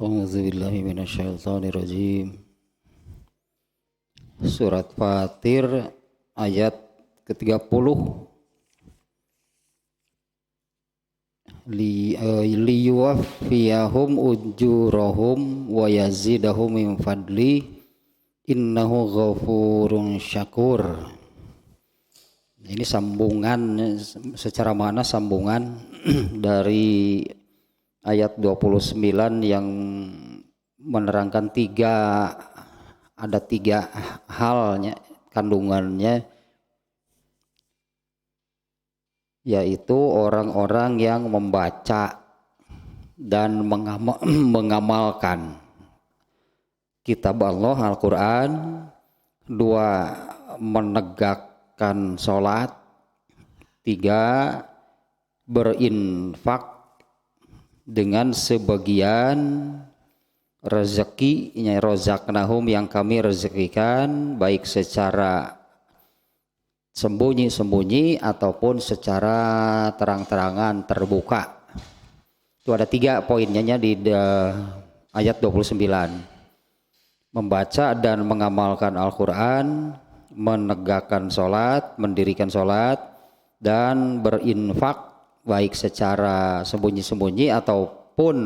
A'udzubillahi minasyaitonirrajim. Surat Fatir ayat ke-30. Liyuwaffiyahum ujurahum wa yazidahum min fadli innahu ghafurun syakur. Ini sambungan, secara makna sambungan dari ayat 29 yang menerangkan ada tiga halnya kandungannya, yaitu orang-orang yang membaca dan mengamalkan kitab Allah Al-Quran, dua menegakkan sholat, tiga berinfak dengan sebagian rezekinya, rozaknahum yang kami rezekikan, baik secara sembunyi-sembunyi ataupun secara terang-terangan terbuka. Itu ada tiga poinnya di ayat 29. Membaca dan mengamalkan Al-Quran, menegakkan sholat, mendirikan sholat, dan berinfak baik secara sembunyi-sembunyi ataupun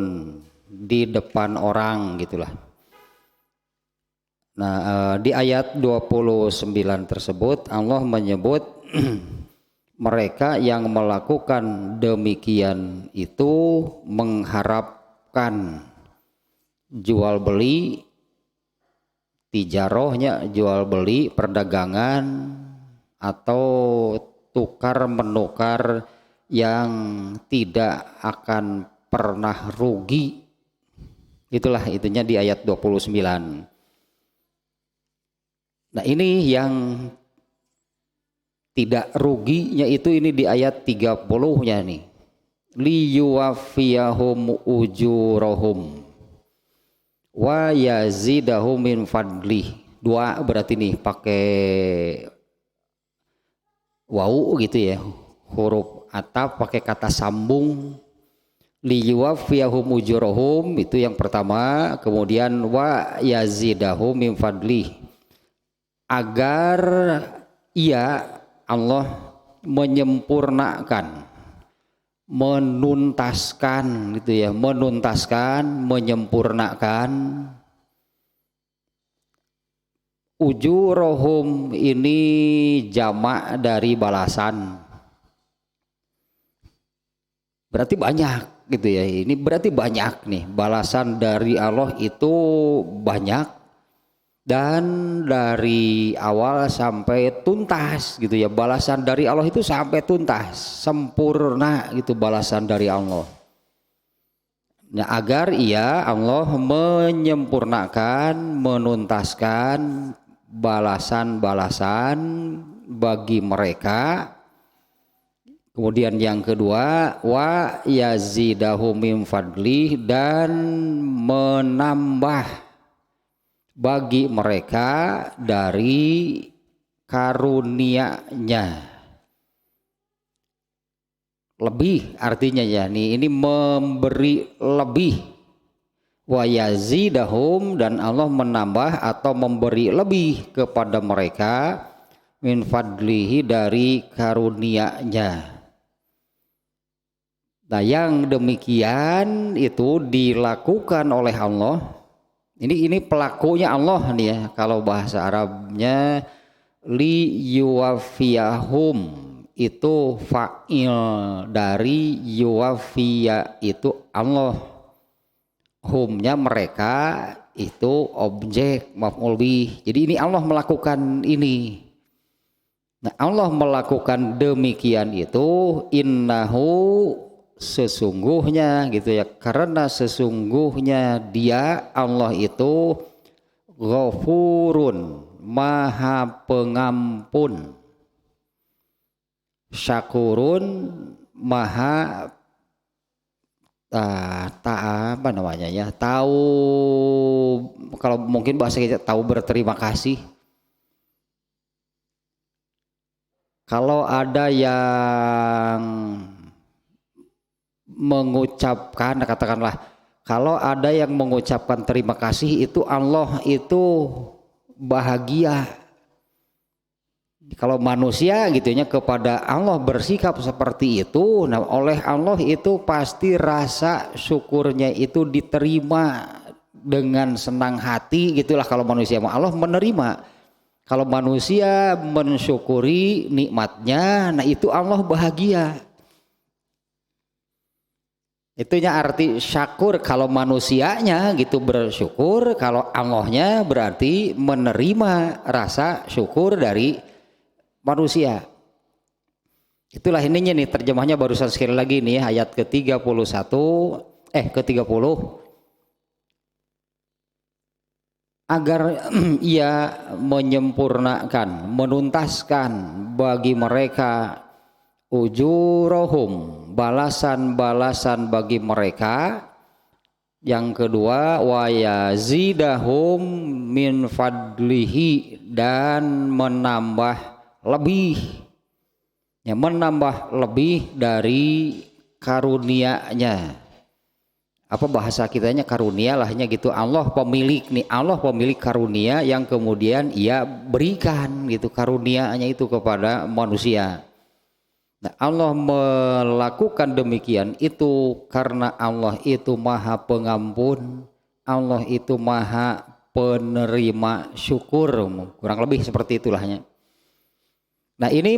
di depan orang gitulah. Nah, di ayat 29 tersebut Allah menyebut mereka yang melakukan demikian itu mengharapkan jual beli, tijarohnya, jual beli, perdagangan atau tukar menukar yang tidak akan pernah rugi. Itulah itunya di ayat 29. Nah, ini yang tidak ruginya itu ini di ayat 30-nya nih. Liyuwaffiyahum ujurahum wa yazidahum min fadlih. Dua berarti nih pakai wau gitu ya, huruf ataf pakai kata sambung. Liyuwaffiyahum ujurahum itu yang pertama, kemudian wa yazidahum min fadlih, agar ia Allah menyempurnakan, menuntaskan gitu ya, menuntaskan, menyempurnakan. Ujurahum ini jamak dari balasan, berarti banyak gitu ya. Ini berarti banyak nih, balasan dari Allah itu banyak dan dari awal sampai tuntas gitu ya. Balasan dari Allah itu sampai tuntas, sempurna gitu balasan dari Allah. Nah, agar ia Allah menyempurnakan, menuntaskan balasan-balasan bagi mereka. Kemudian yang kedua, wa yazidahum min fadlih, dan menambah bagi mereka dari karunia-Nya. Lebih artinya ya, ini memberi lebih. Wa yazidahum, dan Allah menambah atau memberi lebih kepada mereka min fadlihi, dari karunia-Nya. Nah, yang demikian itu dilakukan oleh Allah. Ini pelakunya Allah nih ya. Kalau bahasa Arabnya li yuwafiyahum, itu fa'il dari yuwafiya, itu Allah. Humnya mereka itu objek maf'ul bih. Jadi ini Allah melakukan ini. Nah, Allah melakukan demikian itu innahu, sesungguhnya gitu ya, karena sesungguhnya dia Allah itu ghafurun, maha pengampun, syakurun, maha apa namanya ya, tahu, kalau mungkin bahasa kita tahu berterima kasih. Kalau ada yang mengucapkan, katakanlah Kalau ada yang mengucapkan terima kasih itu Allah itu bahagia. Kalau manusia gitunya kepada Allah bersikap seperti itu, nah oleh Allah itu pasti rasa syukurnya itu diterima dengan senang hati gitulah. Kalau manusia Allah menerima, kalau manusia mensyukuri nikmatnya, nah itu Allah bahagia. Itunya arti syakur. Kalau manusianya gitu bersyukur, kalau Allahnya berarti menerima rasa syukur dari manusia. Itulah ininya nih terjemahnya barusan sekali lagi nih ayat ke-31 ke-30. Agar ia menyempurnakan, menuntaskan bagi mereka ujurahum, balasan-balasan bagi mereka. Yang kedua wa yazidahum min fadlihi, dan menambah lebih, ya menambah lebih dari karunia-Nya. Apa bahasa kitanya karunia lahnya gitu. Allah pemilik nih, Allah pemilik karunia yang kemudian ia berikan gitu karunia-Nya itu kepada manusia. Nah, Allah melakukan demikian itu karena Allah itu maha pengampun, Allah itu maha penerima syukur, kurang lebih seperti itulahnya. Nah ini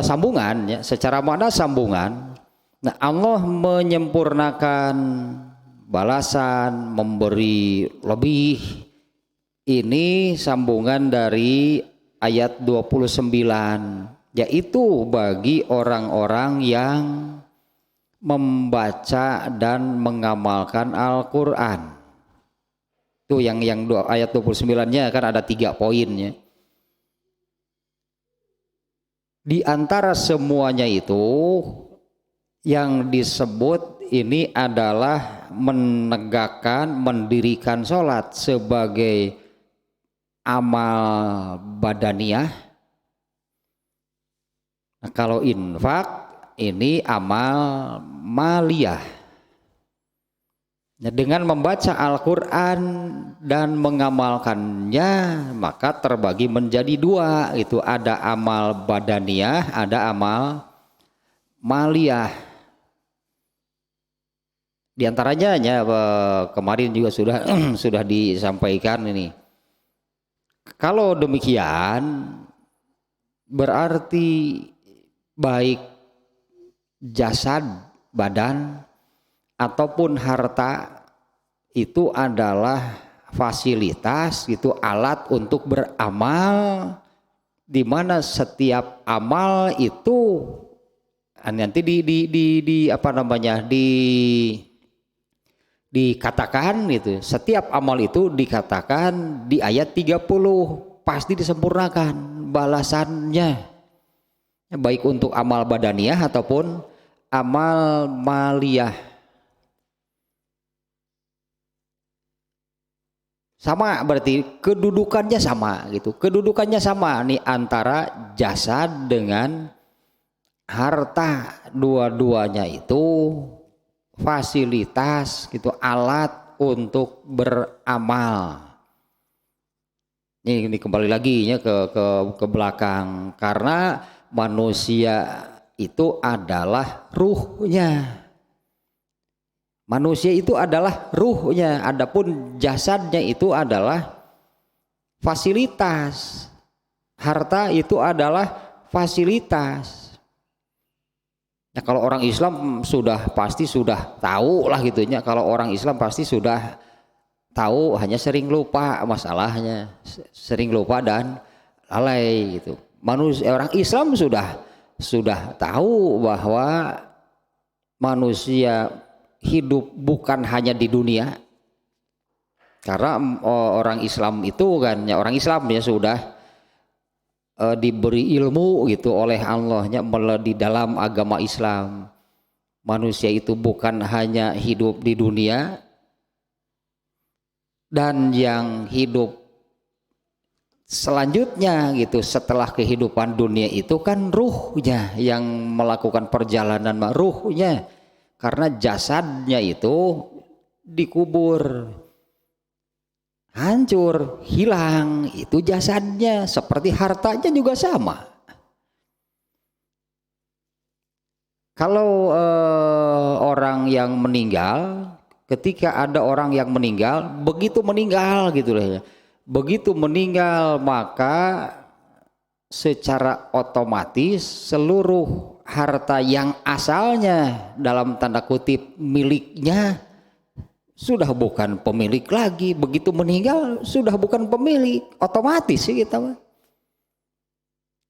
sambungan ya, secara makna sambungan. Nah Allah menyempurnakan balasan, memberi lebih, ini sambungan dari ayat 29. Yaitu bagi orang-orang yang membaca dan mengamalkan Al-Quran. Itu yang ayat 29-nya kan ada 3 poinnya. Di antara semuanya itu yang disebut ini adalah menegakkan, mendirikan sholat sebagai amal badaniyah. Nah, kalau infak ini amal maliyah. Nah, dengan membaca Al-Quran dan mengamalkannya maka terbagi menjadi 2. Itu ada amal badaniyah, ada amal maliyah. Di antaranya ya, kemarin juga sudah disampaikan ini. Kalau demikian berarti baik jasad, badan ataupun harta itu adalah fasilitas, itu alat untuk beramal, di mana setiap amal itu nanti dikatakan gitu. Setiap amal itu dikatakan di ayat 30 pasti disempurnakan balasannya. Baik untuk amal badaniyah ataupun amal maliyah. Sama berarti kedudukannya sama gitu. Kedudukannya sama nih antara jasad dengan harta. Dua-duanya itu fasilitas gitu, alat untuk beramal. Ini kembali lagi ya ke belakang, karena manusia itu adalah ruhnya. Manusia itu adalah ruhnya, adapun jasadnya itu adalah fasilitas. Harta itu adalah fasilitas. Nah, kalau orang Islam pasti sudah tahu lah gitunya. Kalau orang Islam pasti sudah tahu, hanya sering lupa masalahnya, sering lupa dan lalai gitu. Orang Islam sudah tahu bahwa manusia hidup bukan hanya di dunia, karena orang Islam itu kan ya, orang Islam ya sudah diberi ilmu gitu oleh Allahnya di dalam agama Islam. Manusia itu bukan hanya hidup di dunia, dan yang hidup selanjutnya gitu setelah kehidupan dunia itu kan ruhnya yang melakukan perjalanan ruhnya, karena jasadnya itu dikubur, hancur, hilang, itu jasadnya. Seperti hartanya juga sama. Kalau orang yang meninggal, ketika ada orang yang meninggal, begitu meninggal gitu lah ya. Begitu meninggal maka secara otomatis seluruh harta yang asalnya dalam tanda kutip miliknya sudah bukan pemilik lagi. Begitu meninggal sudah bukan pemilik, otomatis sih kita.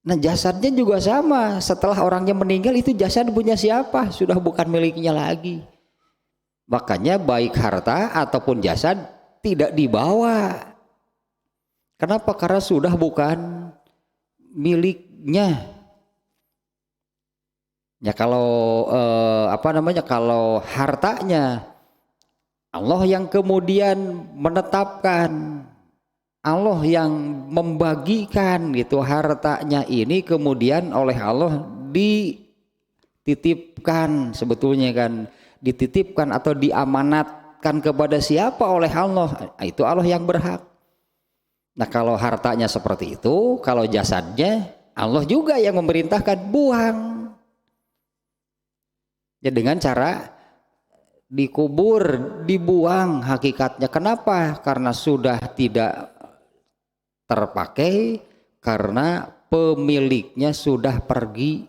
Nah jasadnya juga sama, setelah orangnya meninggal itu jasad punya siapa? Sudah bukan miliknya lagi. Makanya baik harta ataupun jasad tidak dibawa. Kenapa? Karena sudah bukan miliknya. Ya kalau kalau hartanya Allah yang kemudian menetapkan, Allah yang membagikan gitu hartanya ini, kemudian oleh Allah dititipkan, sebetulnya kan dititipkan atau diamanatkan kepada siapa oleh Allah, itu Allah yang berhak. Nah kalau hartanya seperti itu, kalau jasadnya Allah juga yang memerintahkan buang. Ya dengan cara dikubur, dibuang hakikatnya. Kenapa? Karena sudah tidak terpakai, karena pemiliknya sudah pergi.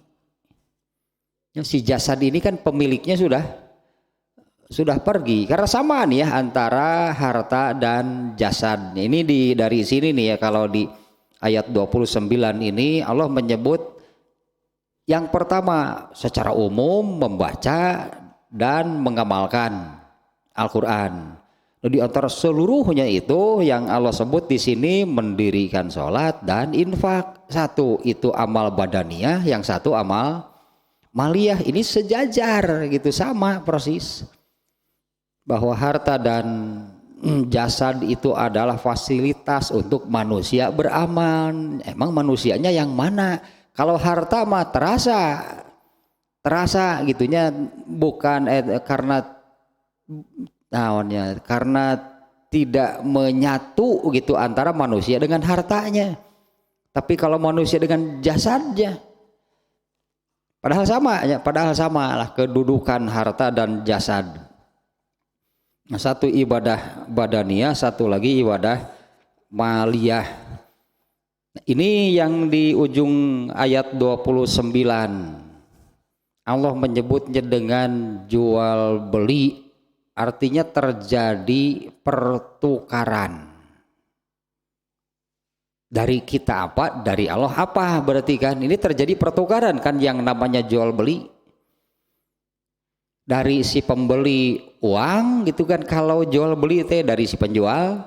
Ya, si jasad ini kan pemiliknya sudah pergi. Karena sama nih ya antara harta dan jasad. Ini dari sini nih ya, kalau di ayat 29 ini Allah menyebut yang pertama secara umum membaca dan mengamalkan Al-Quran. Di antara seluruhnya itu yang Allah sebut di sini mendirikan sholat dan infak. Satu itu amal badaniyah, yang satu amal maliyah. Ini sejajar gitu, sama persis. Bahwa harta dan jasad itu adalah fasilitas untuk manusia beramal. Emang manusianya yang mana? Kalau harta mah terasa gitunya, bukan karena tidak menyatu gitu antara manusia dengan hartanya. Tapi kalau manusia dengan jasadnya, padahal sama lah kedudukan harta dan jasad. Satu ibadah badaniyah, satu lagi ibadah maliyah. Ini yang di ujung ayat 29 Allah menyebutnya dengan jual beli, artinya terjadi pertukaran. Dari kita apa? Dari Allah apa? Berarti kan ini terjadi pertukaran kan, yang namanya jual beli. Dari si pembeli uang gitu kan, kalau jual beli itu dari si penjual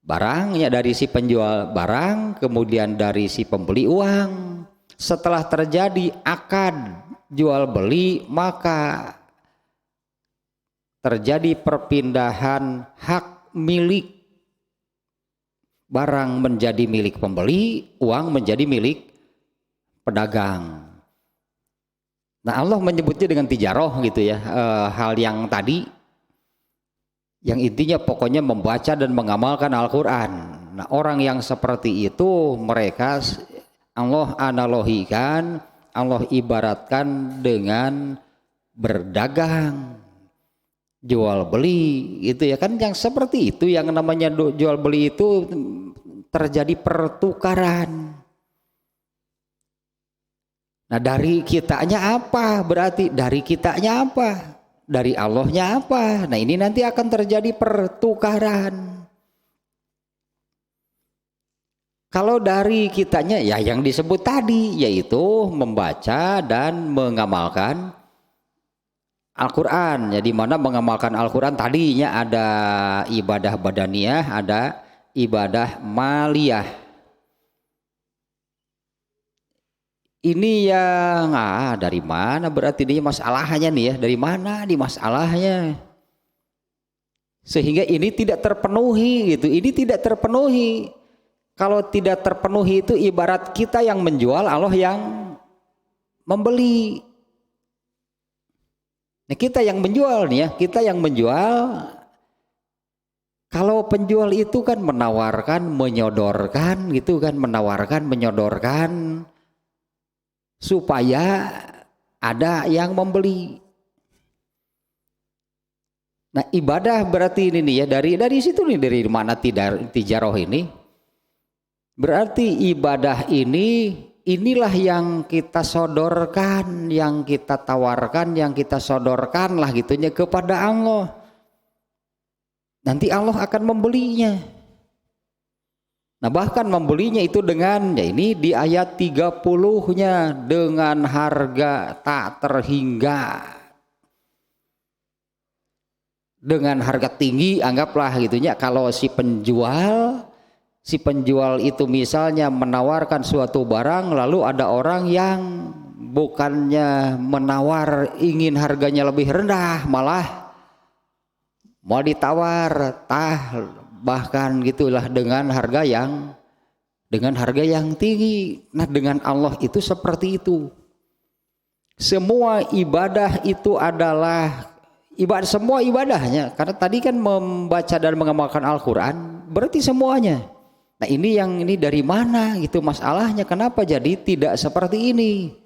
barang, ya dari si penjual barang, kemudian dari si pembeli uang. Setelah terjadi akad jual beli, maka terjadi perpindahan hak milik. Barang menjadi milik pembeli, uang menjadi milik pedagang. Nah Allah menyebutnya dengan tijaroh gitu ya, hal yang tadi, yang intinya pokoknya membaca dan mengamalkan Al-Quran. Nah orang yang seperti itu, mereka Allah analogikan, Allah ibaratkan dengan berdagang, jual beli gitu ya kan, yang seperti itu yang namanya jual beli itu terjadi pertukaran. Nah dari kitanya apa? Berarti dari kitanya apa? Dari Allahnya apa? Nah ini nanti akan terjadi pertukaran. Kalau dari kitanya ya yang disebut tadi, yaitu membaca dan mengamalkan Al-Quran. Ya, di mana mengamalkan Al-Quran tadinya ada ibadah badaniyah, ada ibadah maliyah. Ini yang dari mana berarti ini masalahnya nih ya, dari mana di masalahnya? Sehingga ini tidak terpenuhi gitu, ini tidak terpenuhi. Kalau tidak terpenuhi itu ibarat kita yang menjual, Allah yang membeli. Nah kita yang menjual nih ya, kita yang menjual, kalau penjual itu kan menawarkan, menyodorkan gitu kan, menawarkan, menyodorkan supaya ada yang membeli. Nah ibadah berarti ini nih ya, dari situ nih, dari mana tijaroh ini, berarti ibadah ini, inilah yang kita sodorkan, yang kita tawarkan, yang kita sodorkan lah gitunya kepada Allah. Nanti Allah akan membelinya. Nah bahkan membelinya itu dengan, ya ini di ayat 30-nya, dengan harga tak terhingga. Dengan harga tinggi, anggaplah gitunya, kalau si penjual itu misalnya menawarkan suatu barang, lalu ada orang yang bukannya menawar ingin harganya lebih rendah, malah mau ditawar bahkan gitulah dengan harga yang tinggi. Nah dengan Allah itu seperti itu. Semua ibadah itu adalah semua ibadahnya, karena tadi kan membaca dan mengamalkan Al-Quran berarti semuanya. Nah ini dari mana gitu masalahnya, kenapa jadi tidak seperti ini?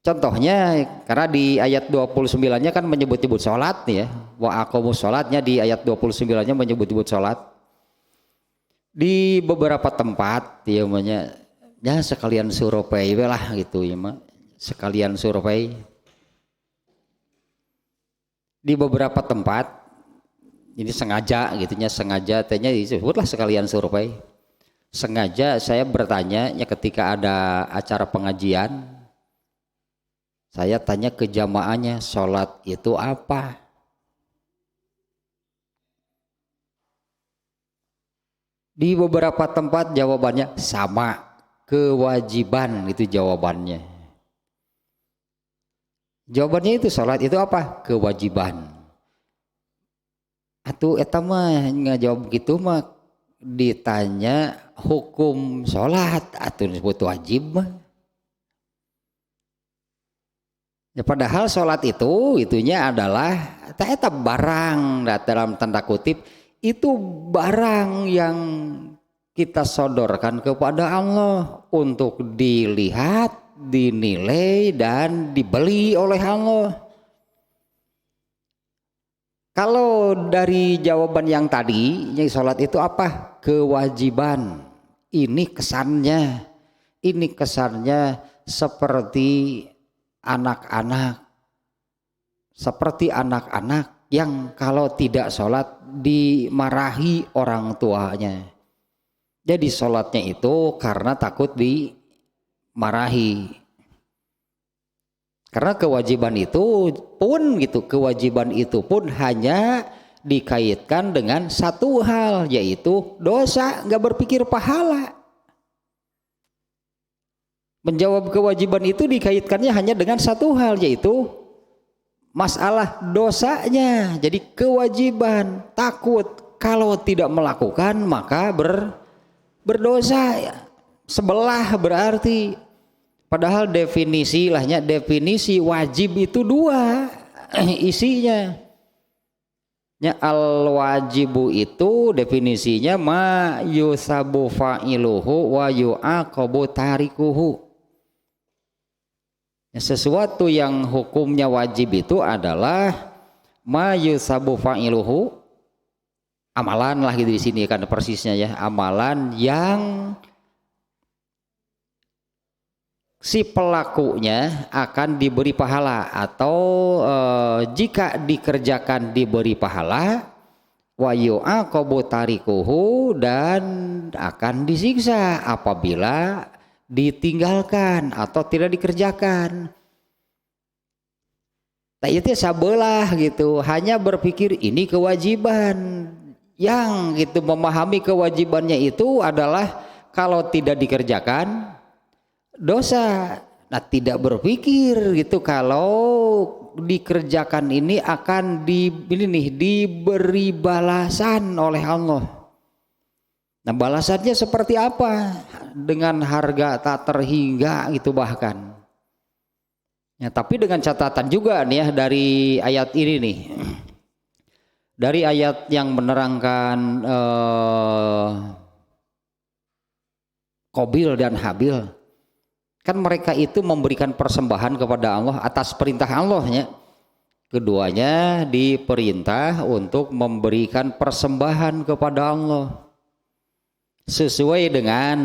Contohnya karena di ayat 29-nya kan menyebut-nyebut sholat nih ya, wa aqomus sholatnya di ayat 29-nya menyebut-nyebut sholat. Di beberapa tempat ya sekalian survei lah gitu ya, sekalian survei. Di beberapa tempat ini sengaja gitunya, sengaja disebutlah sekalian survei. Sengaja saya bertanya ya ketika ada acara pengajian, saya tanya ke jamaahnya, sholat itu apa? Di beberapa tempat jawabannya sama, kewajiban itu jawabannya. Jawabannya itu sholat itu apa? Kewajiban. Atuh eta mah ngajawab gitu mah ditanya hukum sholat atuh disebut wajib mah. Ya, padahal sholat itu itunya adalah eta barang, dalam tanda kutip itu barang yang kita sodorkan kepada Allah untuk dilihat, dinilai dan dibeli oleh Allah. Kalau dari jawaban yang tadi, yang sholat itu apa? Kewajiban. Ini kesannya seperti anak-anak yang kalau tidak sholat dimarahi orang tuanya. Jadi sholatnya itu karena takut dimarahi. Karena kewajiban itu pun hanya dikaitkan dengan satu hal, yaitu dosa, nggak berpikir pahala. Menjawab kewajiban itu dikaitkannya hanya dengan satu hal, yaitu masalah dosanya. Jadi kewajiban, takut kalau tidak melakukan maka berdosa. Sebelah berarti. Padahal definisi wajib itu dua isinya. Ya, al wajibu itu definisinya ma yusabu fa'iluhu wa yu'aqabu tarikuhu. Ya, sesuatu yang hukumnya wajib itu adalah ma yusabu fa'iluhu, amalan lah gitu di sini kan persisnya ya, amalan yang si pelakunya akan diberi pahala atau jika dikerjakan diberi pahala, wa yu'aqabu tarikuhu, dan akan disiksa apabila ditinggalkan atau tidak dikerjakan. Nah itu sabelah gitu, hanya berpikir ini kewajiban, yang gitu memahami kewajibannya itu adalah kalau tidak dikerjakan dosa. Nah tidak berpikir gitu kalau dikerjakan ini akan diberi balasan oleh Allah. Nah balasannya seperti apa? Dengan harga tak terhingga itu bahkan. Ya, tapi dengan catatan juga nih ya dari ayat ini nih. Dari ayat yang menerangkan Qabil dan Habil, kan mereka itu memberikan persembahan kepada Allah atas perintah Allah ya. Keduanya diperintah untuk memberikan persembahan kepada Allah sesuai dengan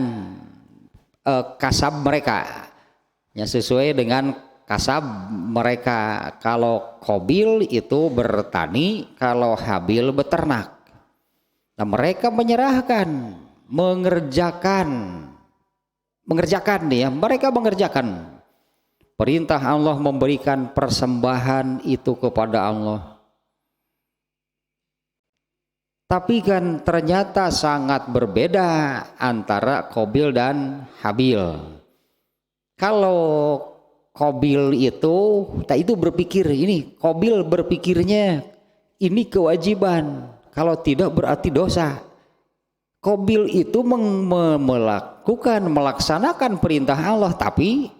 kasab mereka. Ya, sesuai dengan kasab mereka. Kalau Qabil itu bertani, kalau Habil beternak. Nah, mereka mengerjakan nih ya, mereka mengerjakan perintah Allah, memberikan persembahan itu kepada Allah. Tapi kan ternyata sangat berbeda antara Qabil dan Habil. Kalau Qabil itu berpikir ini, Qabil berpikirnya ini kewajiban, kalau tidak berarti dosa. Qabil itu melaksanakan perintah Allah, tapi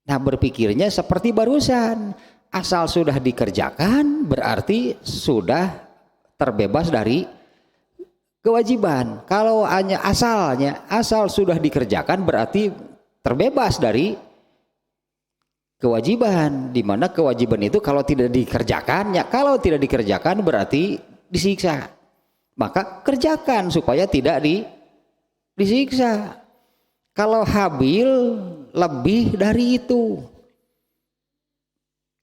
berpikirnya seperti barusan, asal sudah dikerjakan berarti sudah terbebas dari kewajiban. Kalau hanya asal sudah dikerjakan berarti terbebas dari kewajiban, di mana kewajiban itu kalau tidak dikerjakan, ya kalau tidak dikerjakan berarti disiksa. Maka kerjakan supaya tidak disiksa. Kalau Habil lebih dari itu.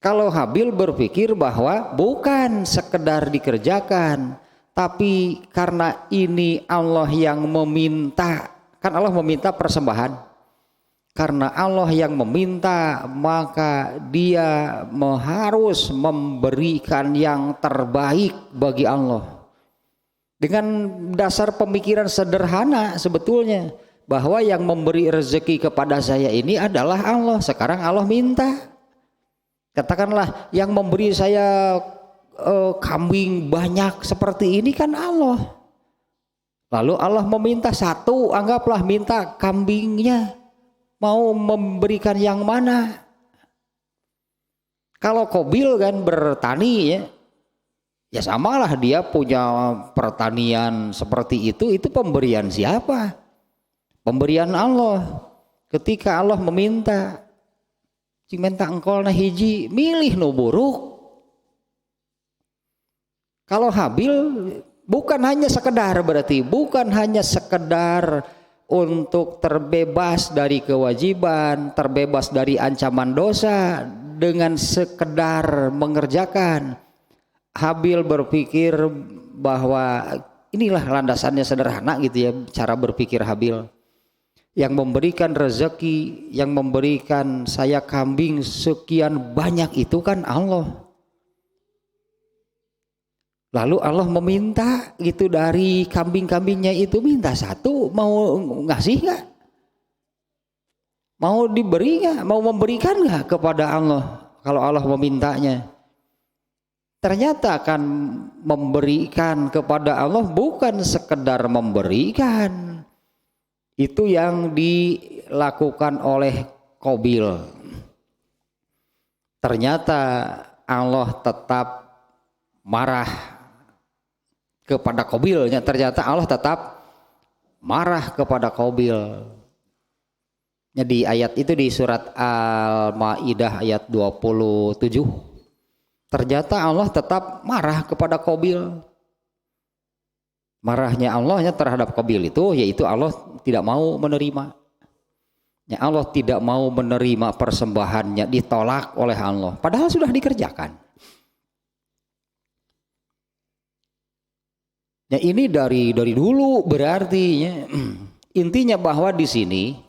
Kalau Habil berpikir bahwa bukan sekedar dikerjakan, tapi karena ini Allah yang meminta, kan Allah meminta persembahan. Karena Allah yang meminta, maka dia harus memberikan yang terbaik bagi Allah. Dengan dasar pemikiran sederhana sebetulnya, bahwa yang memberi rezeki kepada saya ini adalah Allah. Sekarang Allah minta, katakanlah yang memberi saya kambing banyak seperti ini kan Allah. Lalu Allah meminta satu, anggaplah minta kambingnya, mau memberikan yang mana? Kalau Qabil kan bertani ya samalah, dia punya pertanian seperti itu pemberian siapa? Pemberian Allah. Ketika Allah meminta, cimenta engkol na hiji, milih nu buruk. Kalau Habil bukan hanya sekedar, berarti bukan hanya sekedar untuk terbebas dari kewajiban, terbebas dari ancaman dosa dengan sekedar mengerjakan. Habil berpikir bahwa inilah landasannya sederhana gitu ya, cara berpikir Habil. Yang memberikan rezeki, yang memberikan saya kambing sekian banyak itu kan Allah. Lalu Allah meminta gitu dari kambing-kambingnya itu, minta satu, mau ngasih nggak? Mau diberi nggak? Mau memberikan nggak kepada Allah? Kalau Allah memintanya, ternyata akan memberikan kepada Allah bukan sekedar memberikan. Itu yang dilakukan oleh Qabil. Ternyata Allah tetap marah kepada Qabilnya, ternyata Allah tetap marah kepada Qabil. Di ayat itu di surat Al-Maidah ayat 27. Ternyata Allah tetap marah kepada Qabil. Marahnya Allahnya terhadap Qabil itu yaitu Allah tidak mau menerima. Ya, Allah tidak mau menerima persembahannya, ditolak oleh Allah. Padahal sudah dikerjakan. Ya, ini dari dulu berarti ya. Intinya bahwa di sini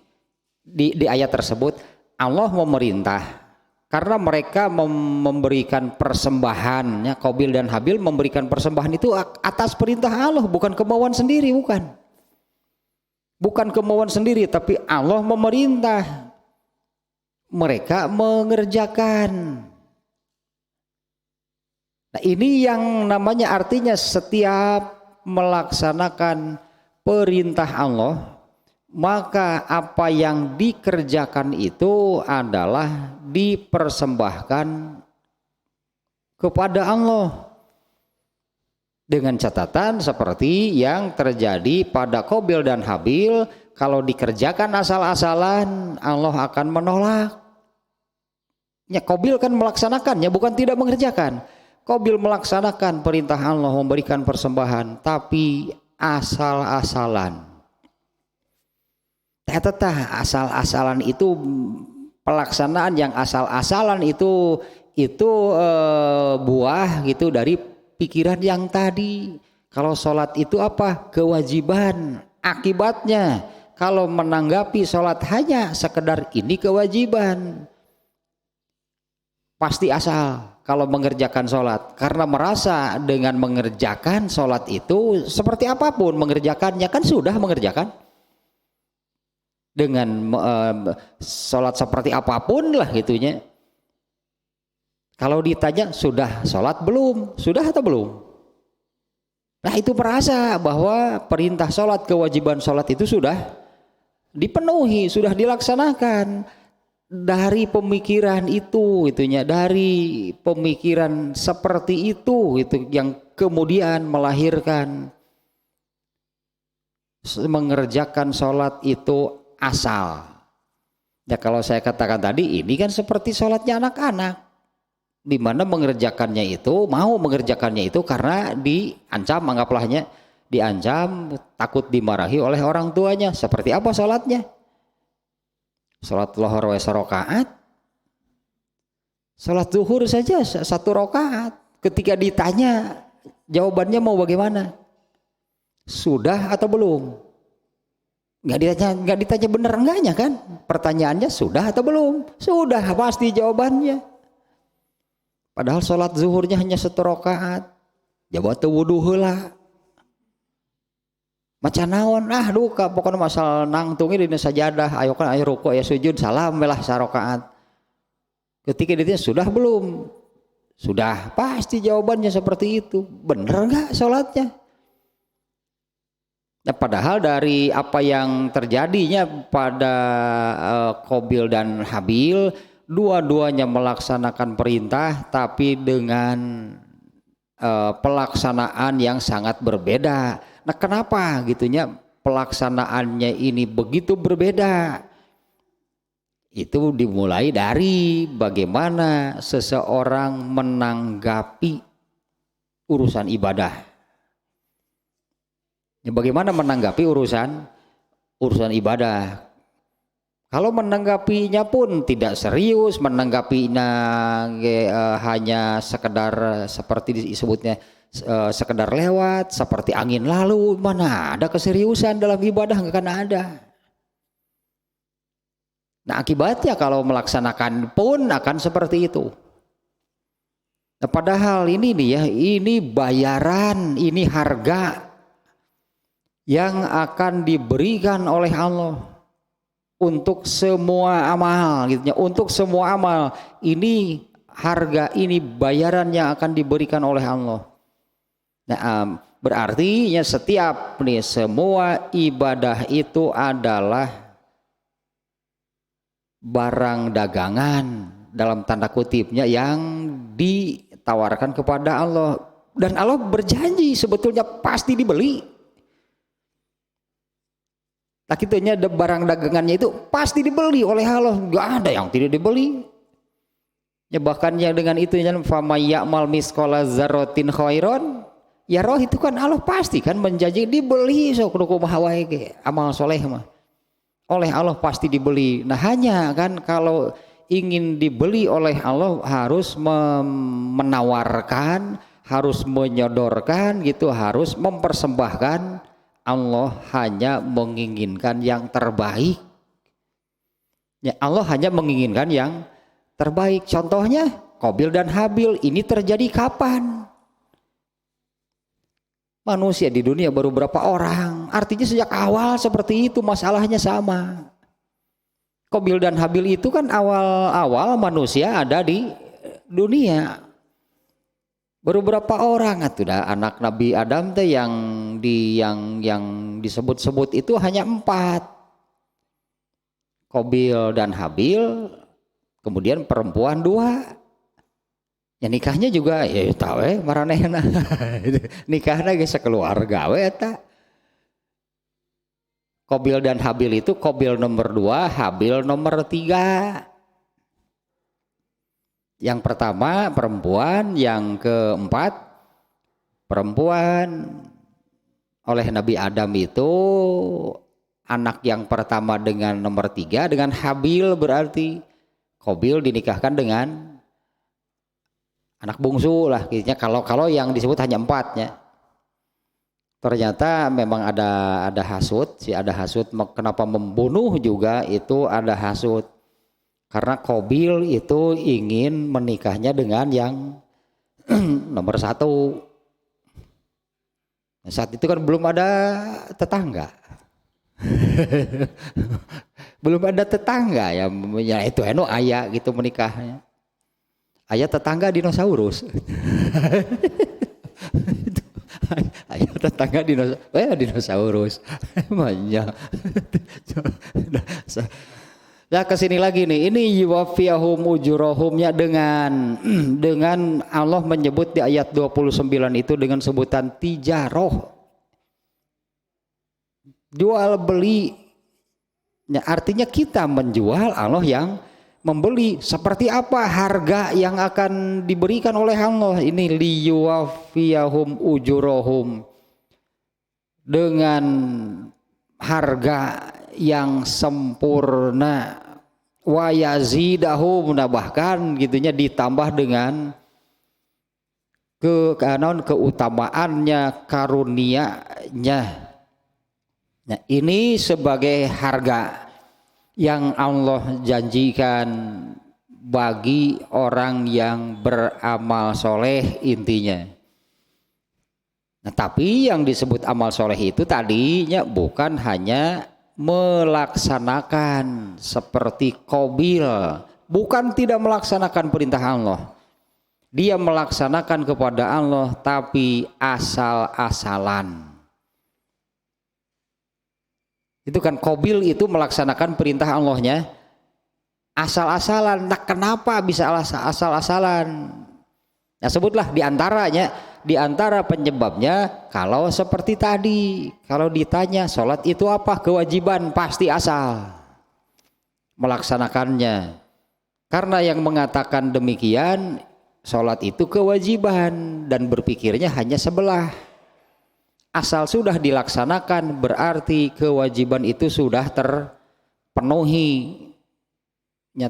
di ayat tersebut Allah memerintah karena mereka memberikan persembahan ya, Qabil dan Habil memberikan persembahan itu atas perintah Allah, bukan kemauan sendiri, bukan kemauan sendiri, tapi Allah memerintah, mereka mengerjakan. Nah, ini yang namanya artinya setiap melaksanakan perintah Allah, maka apa yang dikerjakan itu adalah dipersembahkan kepada Allah. Dengan catatan seperti yang terjadi pada Qabil dan Habil, kalau dikerjakan asal-asalan Allah akan menolak. Ya, Qabil kan melaksanakannya, bukan tidak mengerjakan. Qabil melaksanakan perintah Allah memberikan persembahan, tapi asal-asalan. Teteh asal-asalan itu, pelaksanaan yang asal-asalan itu buah gitu dari pikiran yang tadi. Kalau sholat itu apa? Kewajiban. Akibatnya kalau menanggapi sholat hanya sekedar ini kewajiban, pasti asal kalau mengerjakan sholat. Karena merasa dengan mengerjakan sholat itu seperti apapun mengerjakannya, kan sudah mengerjakan. Dengan sholat seperti apapun lah gitunya. Kalau ditanya sudah sholat belum? Sudah atau belum? Nah itu merasa bahwa perintah sholat, kewajiban sholat itu sudah dipenuhi, sudah dilaksanakan. Dari pemikiran itu, itunya, dari pemikiran seperti itu yang kemudian melahirkan mengerjakan sholat itu asal. Ya kalau saya katakan tadi, ini kan seperti sholatnya anak-anak, di mana mengerjakannya itu, mau mengerjakannya itu karena diancam, anggaplah diancam, takut dimarahi oleh orang tuanya. Seperti apa sholatnya? Sholat lohor serokaat, sholat zuhur saja 1 rakaat. Ketika ditanya jawabannya mau bagaimana? Sudah atau belum? Nggak ditanya bener enggaknya kan? Pertanyaannya sudah atau belum? Sudah pasti jawabannya. Padahal sholat zuhurnya hanya 1 rakaat. Jawab teu wudu heula. Macan naon? Duka pokoknya masal nangtungi dina sajadah. Ayo kan ayo ruku ya sujud salam belah 1 rakaat. Ketika ditanya sudah belum? Sudah, pasti jawabannya seperti itu. Bener enggak sholatnya? Nah, padahal dari apa yang terjadinya pada Qabil dan Habil, dua-duanya melaksanakan perintah tapi dengan pelaksanaan yang sangat berbeda. Nah kenapa gitunya pelaksanaannya ini begitu berbeda? Itu dimulai dari bagaimana seseorang menanggapi urusan ibadah. Ya, bagaimana menanggapi urusan ibadah? Kalau menanggapinya pun tidak serius, menanggapinya hanya sekedar seperti disebutnya sekedar lewat, seperti angin lalu, mana ada keseriusan dalam ibadah, nggak akan ada. Nah akibatnya kalau melaksanakan pun akan seperti itu. Nah, padahal ini nih ya, ini bayaran, ini harga yang akan diberikan oleh Allah untuk semua amal, gitu ya. Untuk semua amal ini harga, ini bayaran yang akan diberikan oleh Allah. Nah, berarti ya setiap nih semua ibadah itu adalah barang dagangan dalam tanda kutipnya yang ditawarkan kepada Allah, dan Allah berjanji sebetulnya pasti dibeli. Akhirnya barang dagangannya itu pasti dibeli oleh Allah, nggak ada yang tidak dibeli. Ya bahkan yang dengan itu yang famay ya'mal misqala dzarratin khairon ya roh, itu kan Allah pasti kan menjanji dibeli sok kumaha wae ge amal soleh mah. Oleh Allah pasti dibeli. Nah hanya kan kalau ingin dibeli oleh Allah harus menawarkan, harus menyodorkan gitu, harus mempersembahkan. Allah hanya menginginkan yang terbaik. Ya, Allah hanya menginginkan yang terbaik. Contohnya Qabil dan Habil ini terjadi kapan? Manusia di dunia baru berapa orang? Artinya sejak awal seperti itu, masalahnya sama. Qabil dan Habil itu kan awal-awal manusia ada di dunia. Baru berapa orang atuh dah anak Nabi Adam teh yang disebut-sebut itu hanya 4. Qabil dan Habil, kemudian perempuan 2. Ya nikahnya juga ya tahu maranehna. Nikahnya geus sakeluarga we eta. Qabil dan Habil itu Qabil nomor 2, Habil nomor 3. Yang pertama perempuan, yang keempat perempuan. Oleh Nabi Adam itu anak yang pertama dengan nomor 3 dengan Habil, berarti Qabil dinikahkan dengan anak bungsu lah gitu. Kalau yang disebut hanya 4-nya. Ternyata memang ada hasud, ada hasud. Kenapa membunuh juga itu ada hasud. Karena Qabil itu ingin menikahnya dengan yang nomor 1. Saat itu kan belum ada tetangga. Belum ada tetangga ya itu aya gitu menikahnya. Aya tetangga dinosaurus. Aya tetangga dinosaurus. Banyak. Ya kesini lagi nih, ini yuwafiyahum ujurahumnya dengan Allah menyebut di ayat 29 itu dengan sebutan tijaroh, jual beli. Ya, artinya kita menjual, Allah yang membeli. Seperti apa harga yang akan diberikan oleh Allah? Ini liyuwafiyahum ujurahum, dengan harga yang sempurna, wa yazidahum, bahkan gitunya ditambah dengan keutamaannya, karunia-Nya. Nah, ini sebagai harga yang Allah janjikan bagi orang yang beramal soleh intinya. Nah, tapi yang disebut amal soleh itu tadinya bukan hanya melaksanakan seperti Qabil, bukan tidak melaksanakan perintah Allah. Dia melaksanakan kepada Allah tapi asal-asalan. Itu kan Qabil itu melaksanakan perintah Allahnya asal-asalan. Nah, kenapa bisa asal-asalan? Nah, sebutlah di antara penyebabnya kalau seperti tadi, kalau ditanya sholat itu apa kewajiban, pasti asal melaksanakannya. Karena yang mengatakan demikian, sholat itu kewajiban dan berpikirnya hanya sebelah. Asal sudah dilaksanakan berarti kewajiban itu sudah terpenuhi.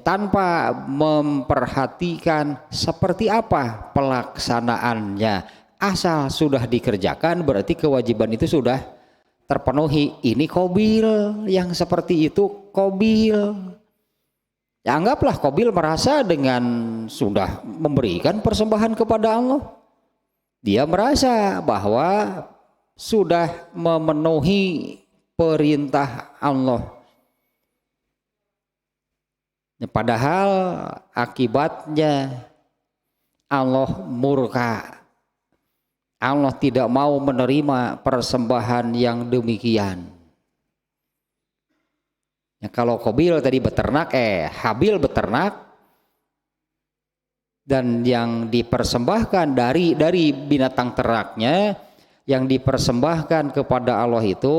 Tanpa memperhatikan seperti apa pelaksanaannya, asal sudah dikerjakan berarti kewajiban itu sudah terpenuhi. Ini Qabil, yang seperti itu Qabil. Ya, anggaplah Qabil merasa dengan sudah memberikan persembahan kepada Allah, dia merasa bahwa sudah memenuhi perintah Allah. Padahal akibatnya Allah murka. Allah tidak mau menerima persembahan yang demikian. Ya, kalau Qabil tadi beternak, Habil beternak, dan yang dipersembahkan dari binatang ternaknya yang dipersembahkan kepada Allah itu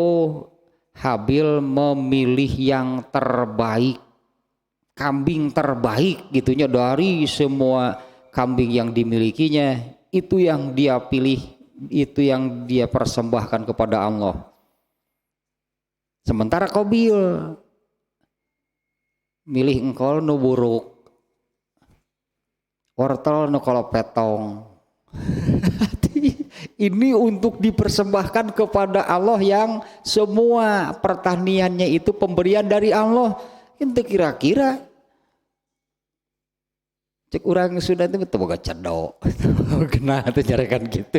Habil memilih yang terbaik. Kambing terbaik gitunya dari semua kambing yang dimilikinya, itu yang dia pilih, itu yang dia persembahkan kepada Allah. Sementara Qabil milih engkol nu buruk, wortel nu kolopetong. Ini untuk dipersembahkan kepada Allah yang semua pertaniannya itu pemberian dari Allah. Itu kira-kira cek orang sudah itu betul boga cedok, kena tuh jarakan gitu,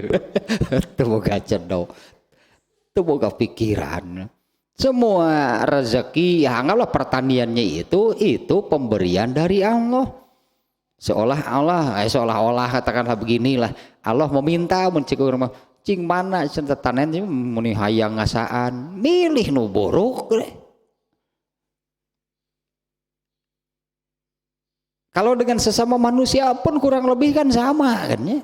betul boga cedok, betul boga pikiran. Semua rezeki, ya anggaplah pertaniannya itu pemberian dari Allah. Seolah-olah katakanlah beginilah, Allah meminta mencik orang cing mana centetanen muni hayang ngasaan, milih nu buruk deh. Kalau dengan sesama manusia pun kurang lebih kan sama kan ya.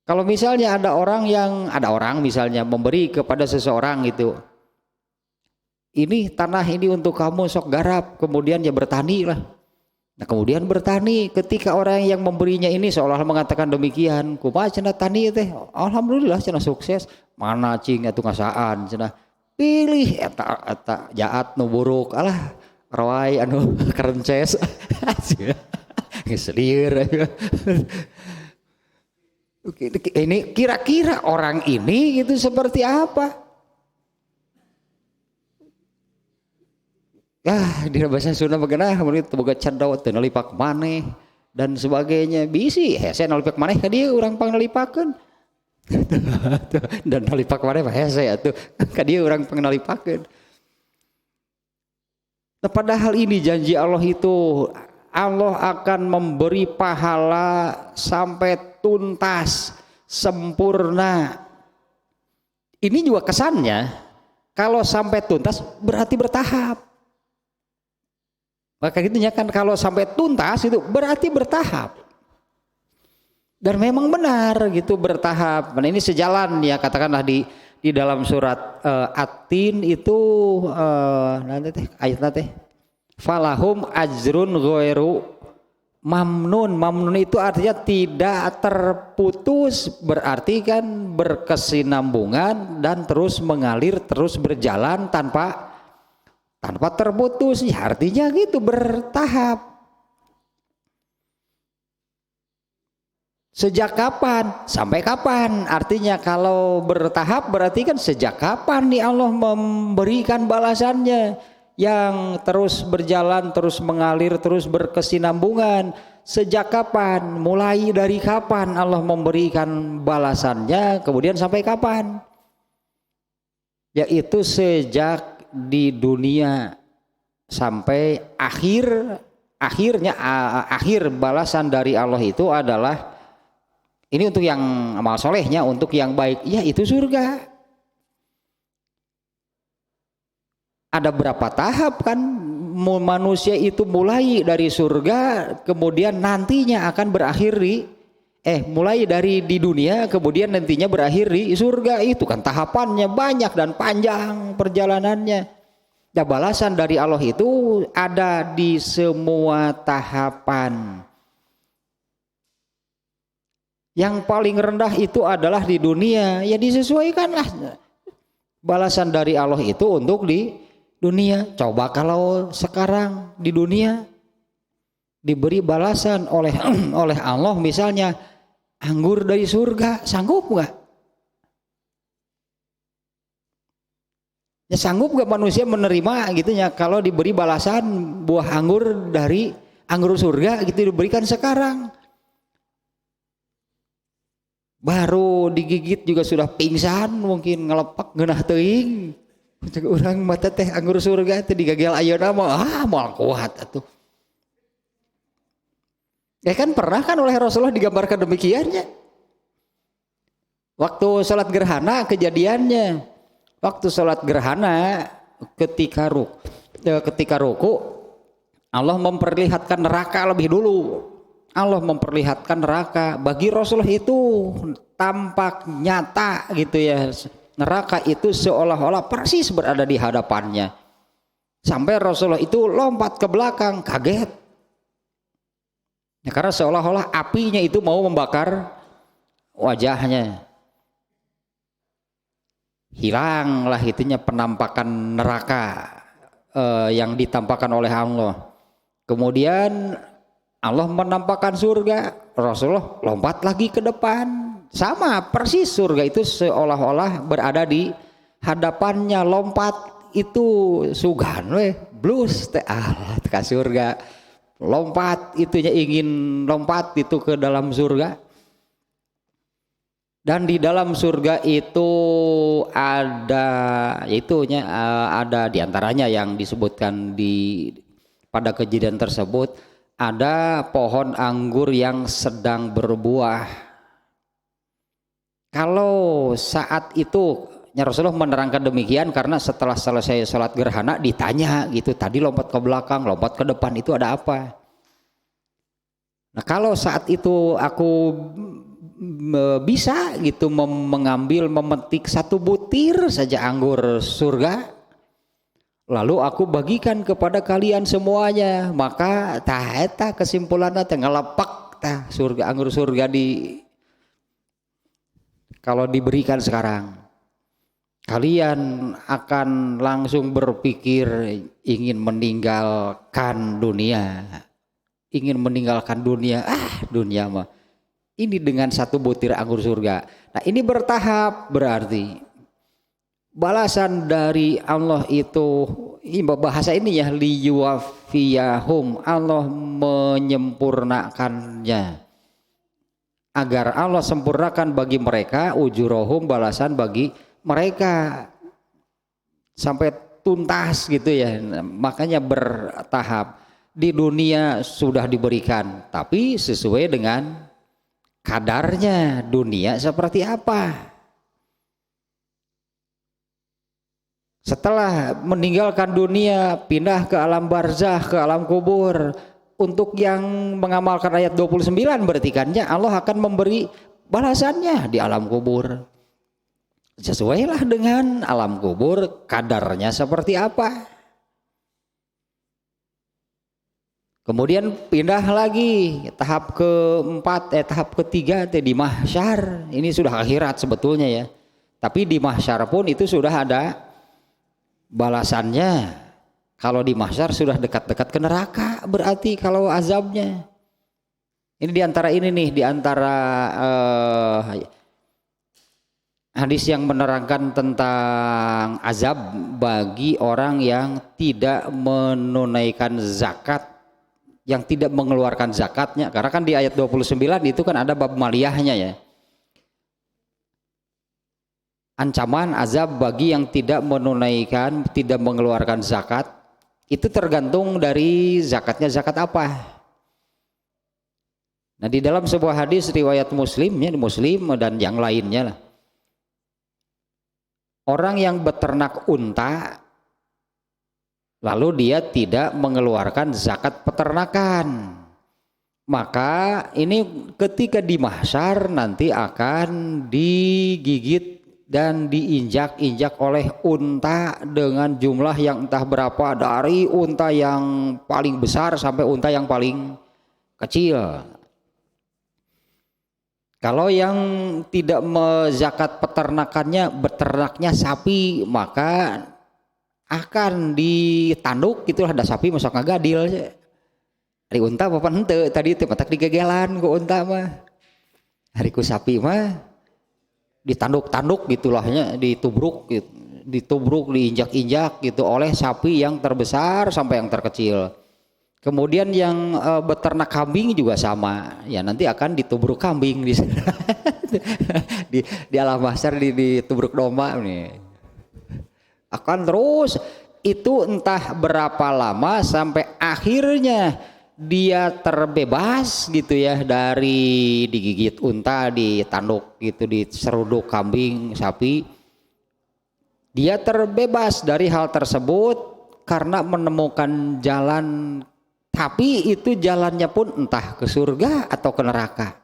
Kalau misalnya ada orang misalnya memberi kepada seseorang gitu, ini tanah ini untuk kamu sok garap, kemudian ya bertani lah. Nah kemudian bertani, ketika orang yang memberinya ini seolah mengatakan demikian, kumaha cenah tani teh, alhamdulillah cenah sukses, mana cing atuh ngasaan cenah, pilih eta jaat nu buruk, alah roai anu kerences, geus lieur. Ini kira-kira orang ini itu seperti apa? Di bahasa Sunda begenah menit boga candau teu nalipak maneh dan sebagainya. Bisi hese nalipak maneh ka dieu urang pangnalipakeun. Dan nalipak maneh mah hese atuh ka dieu urang pangnalipakeun. Nah, padahal ini janji Allah itu Allah akan memberi pahala sampai tuntas, sempurna. Ini juga kesannya kalau sampai tuntas berarti bertahap. Maka gitunya kan kalau sampai tuntas itu berarti bertahap. Dan memang benar gitu bertahap. Nah ini sejalan ya katakanlah di dalam surat At-Tin itu nanti teh ayat nanti falahum ajrun ghairu mamnun. Mamnun itu artinya tidak terputus, berarti kan berkesinambungan dan terus mengalir, terus berjalan tanpa terputus. Ya artinya gitu bertahap. Sejak kapan? Sampai kapan? Artinya kalau bertahap berarti kan sejak kapan nih Allah memberikan balasannya yang terus berjalan, terus mengalir, terus berkesinambungan. Sejak kapan? Mulai dari kapan Allah memberikan balasannya, kemudian sampai kapan? Yaitu sejak di dunia sampai akhir balasan dari Allah itu adalah ini untuk yang amal solehnya, untuk yang baik, ya itu surga. Ada berapa tahap kan manusia itu mulai dari surga, kemudian nantinya akan berakhir mulai dari di dunia, kemudian nantinya berakhir di surga. Itu kan tahapannya banyak dan panjang perjalanannya. Nah, balasan dari Allah itu ada di semua tahapan. Yang paling rendah itu adalah di dunia, ya disesuaikanlah balasan dari Allah itu untuk di dunia. Coba kalau sekarang di dunia diberi balasan oleh Allah misalnya anggur dari surga, sanggup nggak? Ya sanggup nggak manusia menerima gitu ya kalau diberi balasan buah anggur dari anggur surga gitu diberikan sekarang? Baru digigit juga sudah pingsan, mungkin ngelepak ngeunah teuing. Urang mata teh anggur surga teh digagel ayeuna mah moal kuat atuh. Ya kan pernah kan oleh Rasulullah digambarkan demikiannya. Waktu salat gerhana kejadiannya. Waktu salat gerhana ketika ruku Allah memperlihatkan neraka lebih dulu. Allah memperlihatkan neraka. Bagi Rasulullah itu tampak nyata gitu ya. Neraka itu seolah-olah persis berada di hadapannya. Sampai Rasulullah itu lompat ke belakang, kaget. Ya, karena seolah-olah apinya itu mau membakar wajahnya. Hilanglah itunya penampakan neraka yang ditampakkan oleh Allah. Kemudian Allah menampakkan surga, Rasulullah lompat lagi ke depan. Sama persis surga itu seolah-olah berada di hadapannya, lompat itu sugan weh, blus teh ke surga. Lompat itunya ingin lompat itu ke dalam surga. Dan di dalam surga itu ada ada diantaranya yang disebutkan pada kejadian tersebut. Ada pohon anggur yang sedang berbuah. Kalau saat itu Ya Rasulullah menerangkan demikian karena setelah selesai sholat gerhana ditanya gitu, tadi lompat ke belakang, lompat ke depan itu ada apa? Nah kalau saat itu aku bisa gitu mengambil, memetik satu butir saja anggur surga, lalu aku bagikan kepada kalian semuanya, maka eta kesimpulannya teh ngelepak tah surga, anggur surga di kalau diberikan sekarang. Kalian akan langsung berpikir ingin meninggalkan dunia. Ingin meninggalkan dunia. Dunia mah. Ini dengan satu butir anggur surga. Nah ini bertahap berarti. Balasan dari Allah itu, bahasa ini ya, liyuwafiyahum, Allah menyempurnakannya. Agar Allah sempurnakan bagi mereka ujurohum, balasan bagi mereka sampai tuntas gitu ya. Makanya bertahap. Di dunia sudah diberikan, tapi sesuai dengan kadarnya. Dunia seperti apa? Setelah meninggalkan dunia, pindah ke alam barzah, ke alam kubur. Untuk yang mengamalkan ayat 29 berarti kan Allah akan memberi balasannya di alam kubur. Sesuailah dengan alam kubur, kadarnya seperti apa. Kemudian pindah lagi tahap keempat, tahap ketiga di mahsyar. Ini sudah akhirat sebetulnya ya. Tapi di mahsyar pun itu sudah ada balasannya. Kalau di mahsyar sudah dekat-dekat ke neraka berarti kalau azabnya. Ini diantara ini nih, diantara hadis yang menerangkan tentang azab bagi orang yang tidak menunaikan zakat, yang tidak mengeluarkan zakatnya. Karena kan di ayat 29 itu kan ada bab maliyahnya ya. Ancaman azab bagi yang tidak menunaikan, tidak mengeluarkan zakat. Itu tergantung dari zakatnya zakat apa. Nah di dalam sebuah hadis riwayat Muslim dan yang lainnya lah. Orang yang beternak unta lalu dia tidak mengeluarkan zakat peternakan, maka ini ketika di mahsyar nanti akan digigit dan diinjak-injak oleh unta dengan jumlah yang entah berapa, dari unta yang paling besar sampai unta yang paling kecil. Kalau yang tidak zakat peternakannya, beternaknya sapi, maka akan ditanduk, itulah ada sapi masuk ngagadil. Hari unta apa henteu tadi teh matak digegelan ku unta mah. Hari ku sapi mah ditanduk-tanduk gitulahnya, ditubruk gitu, diinjak-injak gitu oleh sapi yang terbesar sampai yang terkecil. Kemudian yang beternak kambing juga sama, ya nanti akan ditubruk kambing di di alam mahsyar, ditubruk domba nih. Akan terus itu entah berapa lama sampai akhirnya dia terbebas gitu ya dari digigit unta, ditanduk gitu, diseruduk kambing, sapi. Dia terbebas dari hal tersebut karena menemukan jalan, tapi itu jalannya pun entah ke surga atau ke neraka.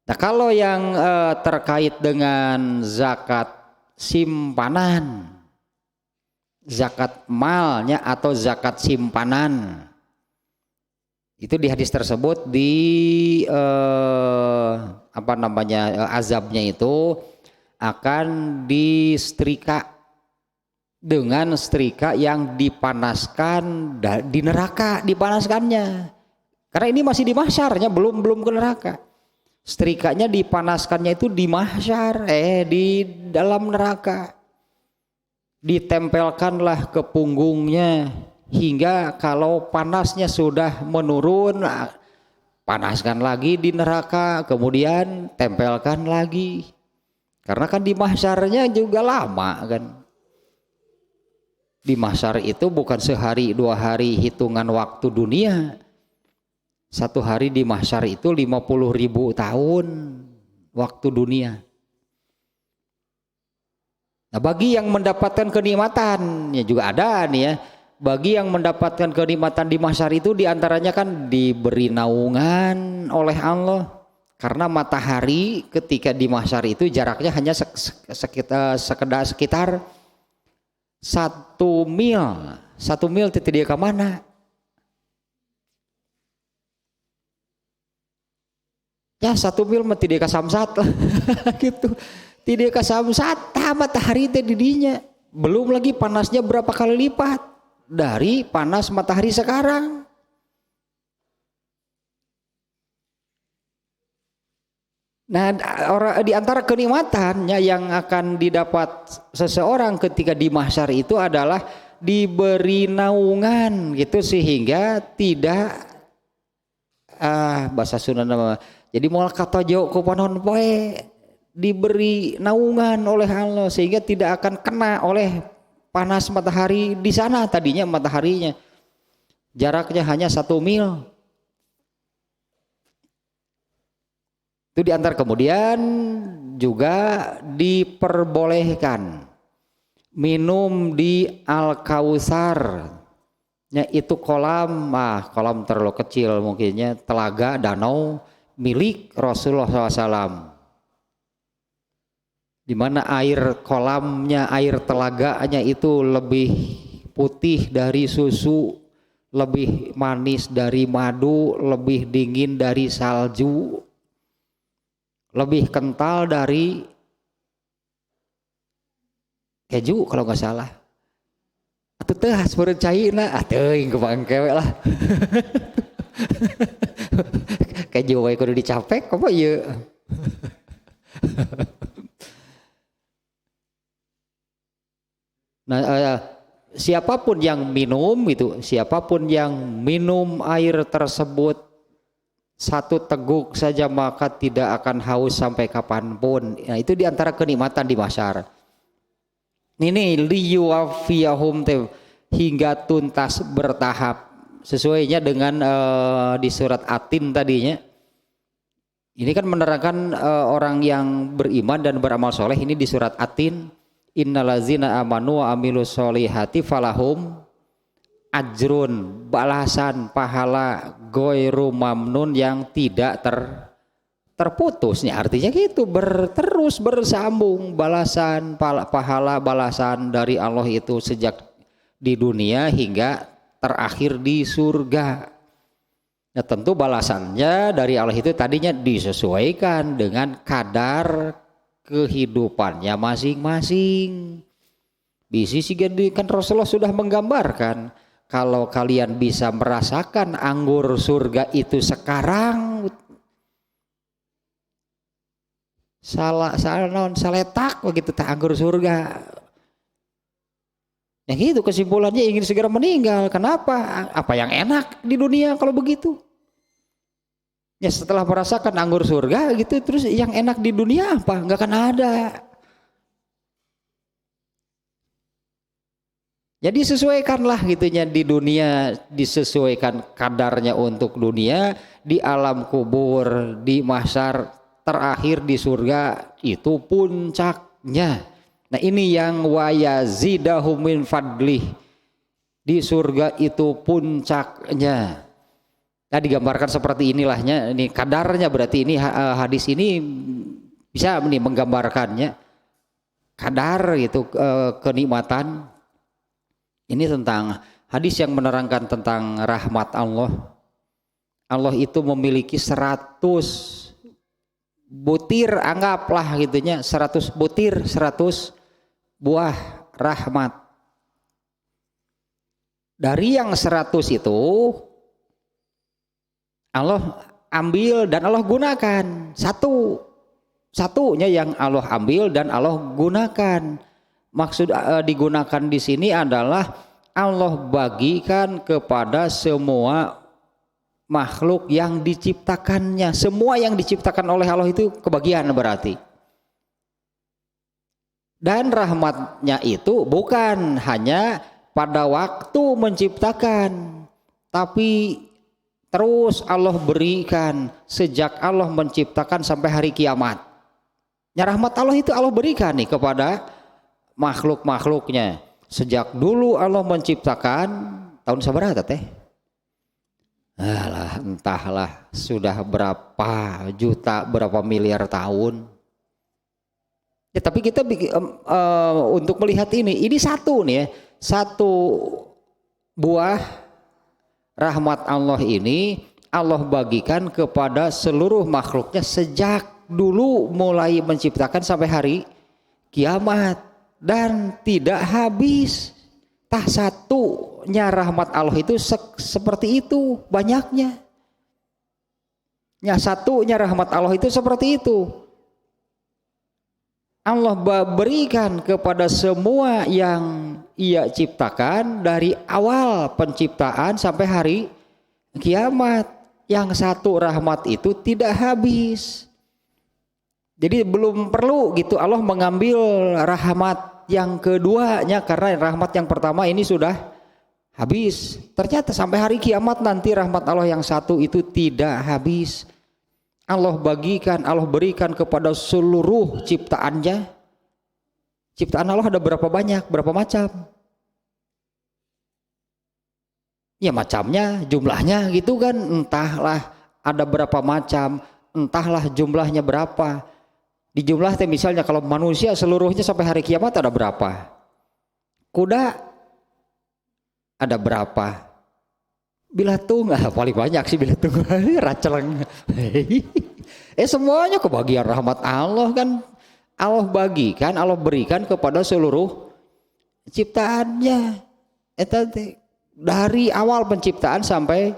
Nah kalau yang terkait dengan zakat simpanan, zakat malnya atau zakat simpanan, itu di hadis tersebut azabnya itu akan disetrika dengan setrika yang dipanaskan di neraka, dipanaskannya. Karena ini masih di mahsyarnya, belum ke neraka. Setrikanya dipanaskannya itu di mahsyar, di dalam neraka. Ditempelkanlah ke punggungnya hingga kalau panasnya sudah menurun, panaskan lagi di neraka, kemudian tempelkan lagi. Karena kan di mahsyarnya juga lama kan. Di mahsyar itu bukan sehari 2 hari hitungan waktu dunia. 1 hari di mahsyar itu 50.000 tahun waktu dunia. Nah, bagi yang mendapatkan kenikmatan ya juga ada nih ya. Bagi yang mendapatkan kenikmatan di mahsyar itu diantaranya kan diberi naungan oleh Allah. Karena matahari ketika di mahsyar itu jaraknya hanya sekitar 1 mil. 1 mil itu dia ke mana? Ya 1 mil mah tidak ke samsat lah gitu. Tidak ke samsat matahari itu didinya. Belum lagi panasnya berapa kali lipat dari panas matahari sekarang. Nah, di antara kenikmatannya yang akan didapat seseorang ketika di mahsyar itu adalah diberi naungan gitu sehingga tidak bahasa Sunda nama. Jadi moal katojo ku panon poe diberi naungan oleh Allah sehingga tidak akan kena oleh panas matahari di sana. Tadinya mataharinya jaraknya hanya 1 mil. Itu diantar. Kemudian juga diperbolehkan minum di Al-Kautsar. Itu kolam terlalu kecil mungkinnya, telaga danau milik Rasulullah SAW. Di mana air kolamnya, air telaganya itu lebih putih dari susu, lebih manis dari madu, lebih dingin dari salju, lebih kental dari keju kalau nggak salah. Atau teh hasbeureun cairna, teuing kepangkewe lah. Keju wae kudu dicapek apa ieu. Nah, siapapun yang minum air tersebut 1 teguk saja maka tidak akan haus sampai kapanpun. Nah, itu diantara kenikmatan di mahsyar. Ini liyuwafiyahum hingga tuntas bertahap. Sesuainya dengan di surat Atin tadinya. Ini kan menerangkan orang yang beriman dan beramal soleh. Ini di surat Atin. Innalazina amanu wa amilus solihati falahum ajrun, balasan pahala goiru mamnun yang tidak terputusnya. Artinya gitu, terus bersambung pahala balasan dari Allah itu sejak di dunia hingga terakhir di surga. Nah, tentu balasannya dari Allah itu tadinya disesuaikan dengan kadar kehidupannya masing-masing. Bisi kan Rasulullah sudah menggambarkan kalau kalian bisa merasakan anggur surga itu sekarang, saletak begitu tak anggur surga. Ya gitu kesimpulannya, ingin segera meninggal. Kenapa? Apa yang enak di dunia kalau begitu? Ya setelah merasakan anggur surga gitu, terus yang enak di dunia apa? Nggak akan ada. Jadi sesuaikanlah gitunya di dunia, disesuaikan kadarnya untuk dunia, di alam kubur, di mahsyar, terakhir di surga itu puncaknya. Nah ini yang wayazidahum min fadlih, di surga itu puncaknya. Nah digambarkan seperti inilahnya, ini kadarnya, berarti ini hadis ini bisa nih menggambarkannya kadar gitu kenikmatan. Ini tentang hadis yang menerangkan tentang rahmat Allah. Allah itu memiliki 100 butir, anggaplah gitunya 100 butir, 100 buah rahmat. Dari yang 100 itu Allah ambil dan Allah gunakan satunya yang Allah ambil dan Allah gunakan. Maksud digunakan di sini adalah Allah bagikan kepada semua makhluk yang diciptakannya. Semua yang diciptakan oleh Allah itu kebagian berarti. Dan rahmatnya itu bukan hanya pada waktu menciptakan, tapi terus Allah berikan sejak Allah menciptakan sampai hari kiamat. Ya rahmat Allah itu Allah berikan nih kepada makhluk-makhluknya. Sejak dulu Allah menciptakan tahun sabaraha teh? Alah, entahlah sudah berapa juta, berapa miliar tahun. Ya, tapi kita untuk melihat ini satu nih ya, satu buah rahmat Allah ini Allah bagikan kepada seluruh makhluknya sejak dulu mulai menciptakan sampai hari kiamat dan tidak habis. Tah satunya rahmat Allah itu seperti itu banyaknya. Ya satunya rahmat Allah itu seperti itu. Allah berikan kepada semua yang Ia ciptakan dari awal penciptaan sampai hari kiamat. Yang satu rahmat itu tidak habis. Jadi belum perlu gitu Allah mengambil rahmat yang keduanya karena rahmat yang pertama ini sudah habis. Ternyata sampai hari kiamat nanti rahmat Allah yang satu itu tidak habis. Allah bagikan, Allah berikan kepada seluruh ciptaannya. Ciptaan Allah ada berapa banyak, berapa macam? Ya macamnya, jumlahnya gitu kan, entahlah ada berapa macam, entahlah jumlahnya berapa. Di jumlah misalnya kalau manusia seluruhnya sampai hari kiamat ada berapa? Kuda ada berapa? Bilatung paling banyak sih bilatung. Raceleng. Semuanya kebagian rahmat Allah kan. Allah bagikan, Allah berikan kepada seluruh ciptaannya. Dari awal penciptaan sampai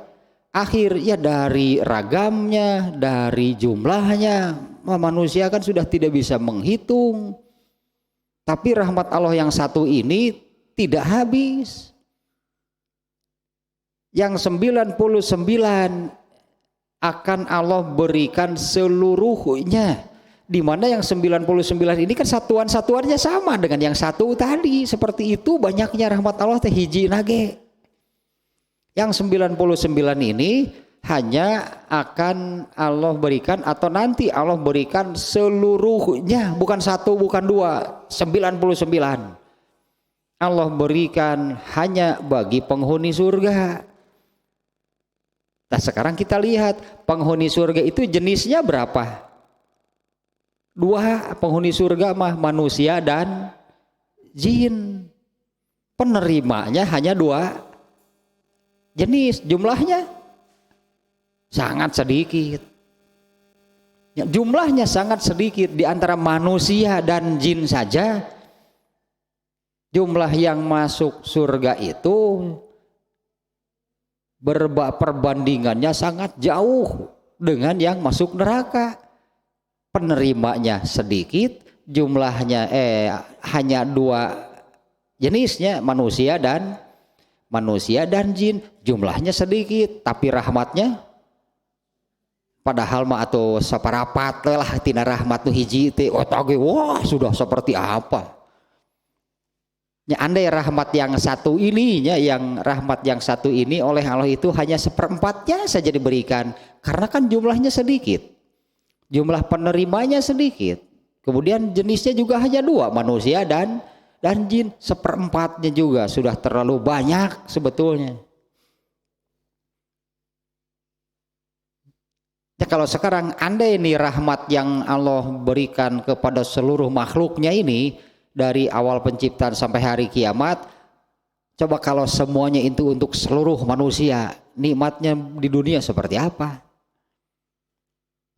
akhir ya, dari ragamnya, dari jumlahnya. Manusia kan sudah tidak bisa menghitung. Tapi rahmat Allah yang satu ini tidak habis. Yang 99 akan Allah berikan seluruhnya. Di mana yang 99 ini kan satuan-satuannya sama dengan yang satu tadi. Seperti itu banyaknya rahmat Allah teh hiji nage. Yang 99 ini hanya akan Allah berikan atau nanti Allah berikan seluruhnya, bukan satu, bukan dua, 99. Allah berikan hanya bagi penghuni surga. Nah sekarang kita lihat penghuni surga itu jenisnya berapa? Dua penghuni surga mah, manusia dan jin. Penerimanya hanya dua jenis, jumlahnya sangat sedikit. Ya, jumlahnya sangat sedikit di antara manusia dan jin saja. Jumlah yang masuk surga itu perbandingannya sangat jauh dengan yang masuk neraka. Penerimanya sedikit, jumlahnya hanya dua jenisnya, manusia dan jin. Jumlahnya sedikit, tapi rahmatnya padahal mah atau saparapat lah tina rahmat nu hiji teh otage wah sudah seperti apa. Ya, andai rahmat yang satu ini oleh Allah itu hanya seperempatnya saja diberikan karena kan jumlahnya sedikit, jumlah penerimanya sedikit, kemudian jenisnya juga hanya dua, manusia dan jin, seperempatnya juga sudah terlalu banyak sebetulnya. Ya, kalau sekarang andai ini rahmat yang Allah berikan kepada seluruh makhluknya ini dari awal penciptaan sampai hari kiamat, coba kalau semuanya itu untuk seluruh manusia, nikmatnya di dunia seperti apa?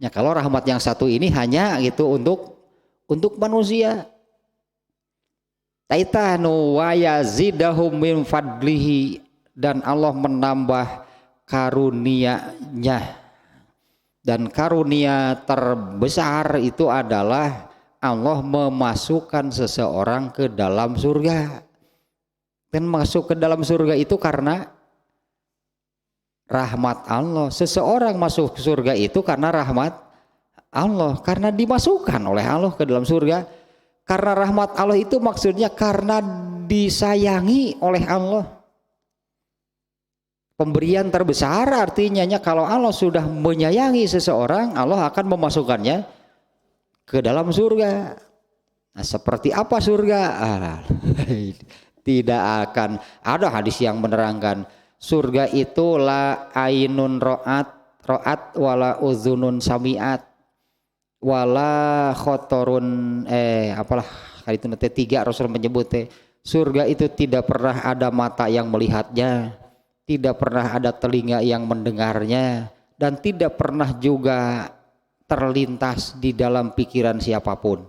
Ya kalau rahmat yang satu ini hanya gitu untuk manusia. Taitanu wa yazidahum min fadlihi, dan Allah menambah karunia-Nya. Dan karunia terbesar itu adalah Allah memasukkan seseorang ke dalam surga. Dan masuk ke dalam surga itu karena rahmat Allah. Seseorang masuk ke surga itu karena rahmat Allah, karena dimasukkan oleh Allah ke dalam surga. Karena rahmat Allah itu maksudnya karena disayangi oleh Allah. Pemberian terbesar artinya kalau Allah sudah menyayangi seseorang, Allah akan memasukkannya ke dalam surga. Nah, seperti apa surga? Tidak akan ada hadis yang menerangkan surga itu la ainun ro'at wala uzunun sami'at wala khotorun apalah kali itu nanti 3 Rasul menyebut surga itu tidak pernah ada mata yang melihatnya, tidak pernah ada telinga yang mendengarnya, dan tidak pernah juga terlintas di dalam pikiran siapapun.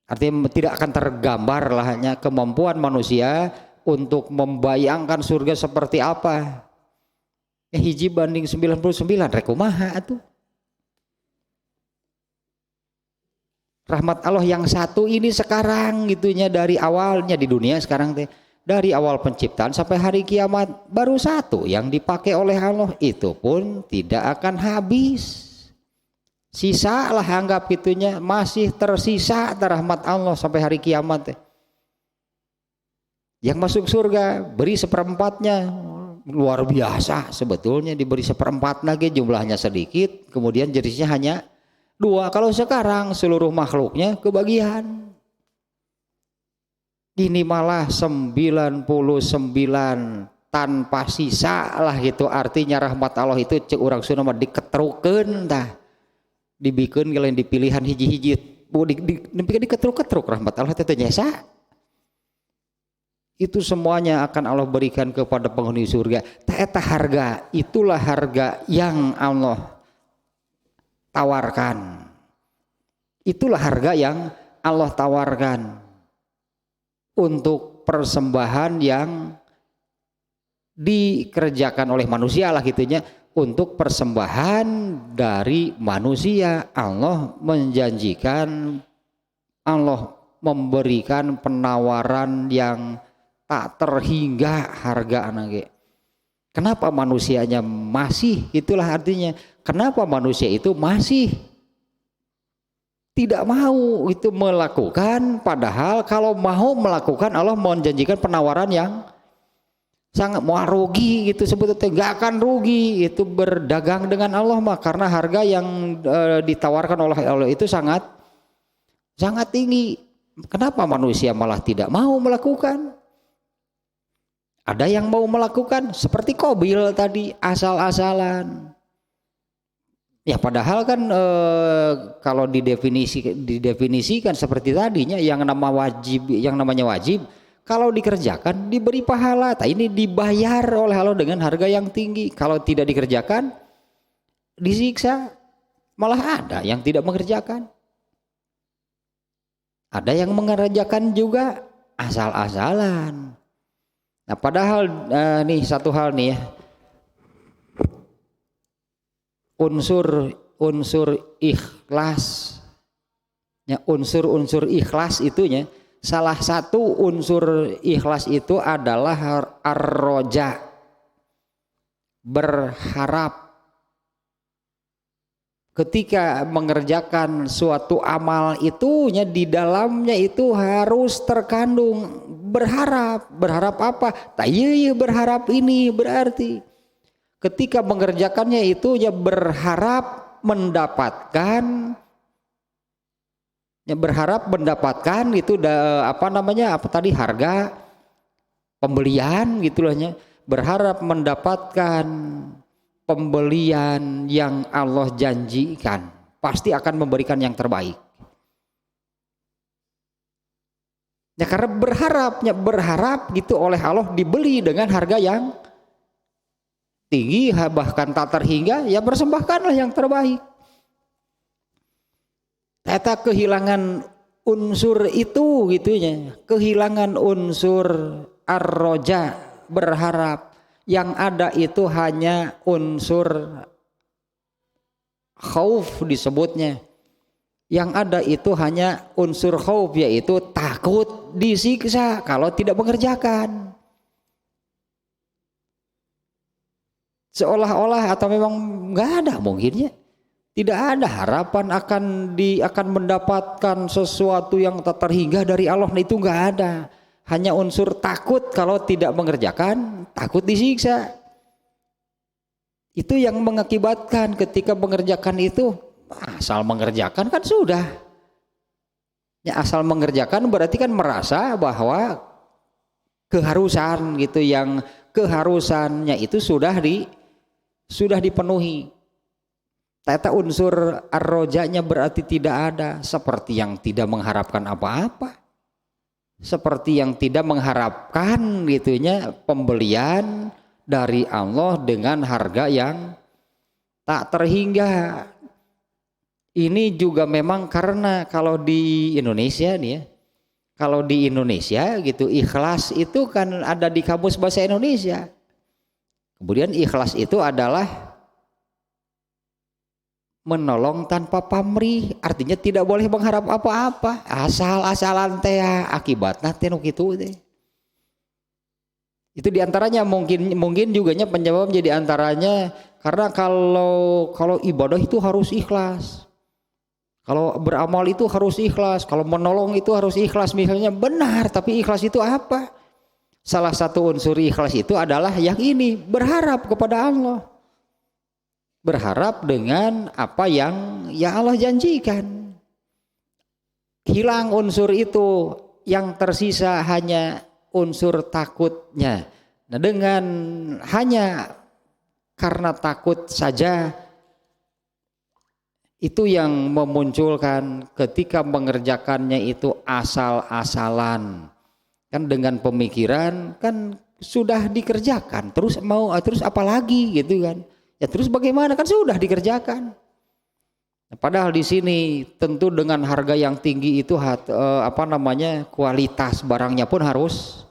Artinya tidak akan tergambar lah hanya kemampuan manusia untuk membayangkan surga seperti apa. Hiji banding 99 rekumaha atuh. Rahmat Allah yang satu ini sekarang gitunya dari awalnya di dunia sekarang teh. Dari awal penciptaan sampai hari kiamat baru satu yang dipakai oleh Allah, itu pun tidak akan habis. Sisa lah anggap gitunya masih tersisa rahmat Allah sampai hari kiamat. Yang masuk surga beri 1/4-nya, luar biasa sebetulnya, diberi 1/4 lagi jumlahnya sedikit, kemudian jenisnya hanya 2. Kalau sekarang seluruh makhluknya kebagian. Ini malah 99 tanpa sisa lah gitu, artinya rahmat Allah itu cek urang Sunda mah diketerukeun tah. Dibikin kalian dipilihan hiji-hiji diketruk-ketruk rahmat Allah teh nyesa. Itu semuanya akan Allah berikan kepada penghuni surga. Eta harga, itulah harga yang Allah tawarkan. Itulah harga yang Allah tawarkan untuk persembahan yang dikerjakan oleh manusia lah gitunya. Untuk persembahan dari manusia, Allah menjanjikan, Allah memberikan penawaran yang tak terhingga harga anake. Kenapa manusianya masih, itulah artinya kenapa manusia itu masih tidak mau itu melakukan, padahal kalau mau melakukan Allah menjanjikan penawaran yang sangat mau rugi gitu, sebetulnya nggak akan rugi itu berdagang dengan Allah mah, karena harga yang ditawarkan oleh Allah itu sangat tinggi. Kenapa manusia malah tidak mau melakukan? Ada yang mau melakukan seperti Qabil tadi, asal-asalan. Ya padahal kan kalau didefinisikan seperti tadinya yang namanya wajib kalau dikerjakan diberi pahala. Ini dibayar oleh Allah dengan harga yang tinggi. Kalau tidak dikerjakan disiksa. Malah ada yang tidak mengerjakan. Ada yang mengerjakan juga asal-asalan. Nah padahal nih satu hal nih ya. Unsur ikhlas. Ya, unsur ikhlas itunya. Salah satu unsur ikhlas itu adalah ar-roja, berharap. Ketika mengerjakan suatu amal itunya di dalamnya itu harus terkandung berharap. Berharap apa? Berharap ini berarti ketika mengerjakannya itu ya berharap mendapatkan. Ya berharap mendapatkan itu harga pembelian gitulahnya, berharap mendapatkan pembelian yang Allah janjikan, pasti akan memberikan yang terbaik. Ya karena berharap gitu oleh Allah dibeli dengan harga yang tinggi bahkan tak terhingga, ya persembahkanlah yang terbaik. Eta kehilangan unsur itu gitunya, kehilangan unsur ar-roja, berharap. Yang ada itu hanya unsur khauf disebutnya. Yang ada itu hanya unsur khauf, yaitu takut disiksa kalau tidak mengerjakan. Seolah-olah atau memang nggak ada mungkinnya. Tidak ada harapan akan mendapatkan sesuatu yang tak terhingga dari Allah, itu nggak ada. Hanya unsur takut kalau tidak mengerjakan, takut disiksa. Itu yang mengakibatkan ketika mengerjakan itu asal mengerjakan kan sudah. Ya, asal mengerjakan berarti kan merasa bahwa keharusan gitu, yang keharusannya itu sudah dipenuhi. Tata unsur ar-rojanya berarti tidak ada, seperti yang tidak mengharapkan apa-apa, seperti yang tidak mengharapkan gitunya pembelian dari Allah dengan harga yang tak terhingga. Ini juga memang karena kalau di Indonesia nih ya, kalau di Indonesia gitu ikhlas itu kan ada di kamus bahasa Indonesia. Kemudian ikhlas itu adalah menolong tanpa pamrih, artinya tidak boleh mengharap apa-apa, asal-asalan teh akibatnya teh nu kitu teh. Itu diantaranya mungkin juga penyebab jadi antaranya karena kalau ibadah itu harus ikhlas, kalau beramal itu harus ikhlas, kalau menolong itu harus ikhlas, misalnya benar, tapi ikhlas itu apa? Salah satu unsur ikhlas itu adalah yang ini, berharap kepada Allah, berharap dengan apa yang ya Allah janjikan. Hilang unsur itu, yang tersisa hanya unsur takutnya. Nah, dengan hanya karena takut saja, itu yang memunculkan ketika mengerjakannya itu asal-asalan. Kan dengan pemikiran kan sudah dikerjakan, terus apa lagi gitu kan. Ya terus bagaimana, kan sudah dikerjakan. Nah, padahal di sini tentu dengan harga yang tinggi itu kualitas barangnya pun harus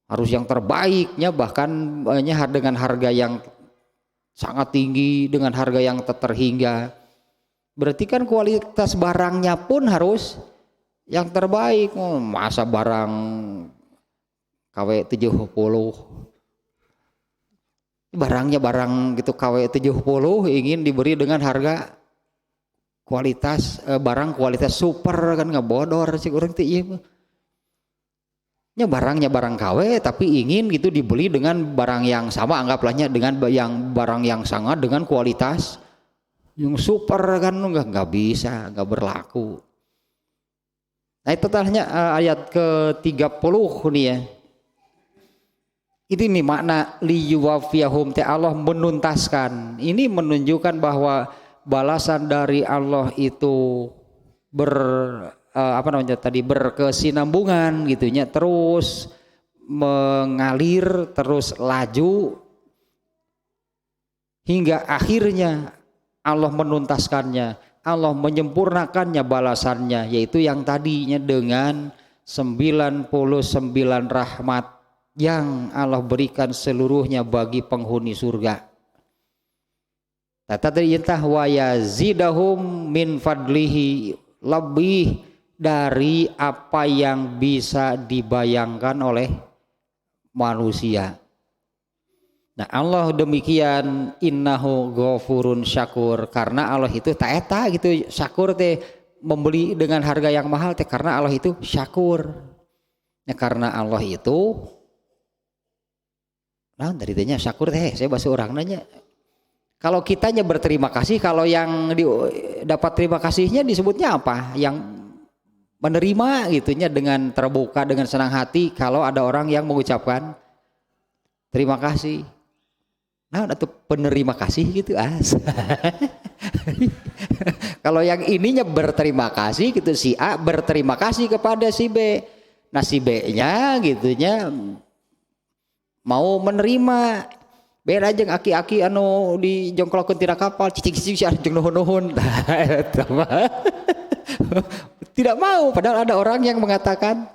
yang terbaiknya, bahkan dengan harga yang sangat tinggi, dengan harga yang tak terhingga. Berarti kan kualitas barangnya pun harus yang terbaik. Masa barang KW 70, barangnya barang gitu KW 70 ingin diberi dengan harga kualitas barang kualitas super, kan ngebodor sih orang teh ieu. Ya barangnya barang KW tapi ingin gitu dibeli dengan barang yang sama, anggaplah dengan barang yang sama dengan kualitas yang super, kan nggak bisa, nggak berlaku. Nah itu tanya ayat ke-30 nih ya. Ini nih makna liyuwafiyahum, te Allah menuntaskan. Ini menunjukkan bahwa balasan dari Allah itu berkesinambungan gitunya, terus mengalir, terus laju hingga akhirnya Allah menuntaskannya, Allah menyempurnakannya balasannya, yaitu yang tadinya dengan 99 rahmat yang Allah berikan seluruhnya bagi penghuni surga. Tata terintah wa yazidahum min fadlihi, lebih dari apa yang bisa dibayangkan oleh manusia. Nah Allah demikian, innahu ghafurun syakur, karena Allah itu taeta gitu, syakur teh membeli dengan harga yang mahal teh karena Allah itu syakur. Nah karena Allah itu dari tanya syakur teh, saya bahasa orang nanya. Kalau kitanya berterima kasih, kalau yang dapat terima kasihnya disebutnya apa? Yang menerima gitunya dengan terbuka, dengan senang hati. Kalau ada orang yang mengucapkan terima kasih, nah atau penerima kasih gitu Kalau yang ininya berterima kasih gitu, si A berterima kasih kepada si B. Nah si B-nya gitunya mau menerima, beda jeung aki-aki anu dijongklokeun tina kapal, cicing-cicing jeung nuhun-nuhun. Tidak mau, padahal ada orang yang mengatakan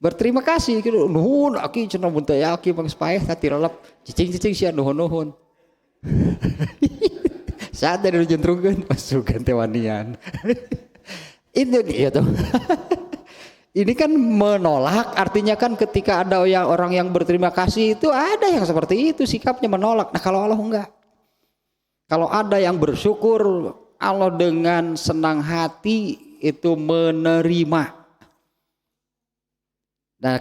berterima kasih gitu, nuhun aki cenah mun teh aki mangsa paeh tati lelep, cicing-cicing sia nuhun-nuhun. Saat dari jentrungkeun pasukan tewanian. Itu dia tuh. Ini kan menolak, artinya kan ketika ada orang yang berterima kasih itu ada yang seperti itu sikapnya menolak. Nah kalau Allah enggak, kalau ada yang bersyukur, Allah dengan senang hati itu menerima. Nah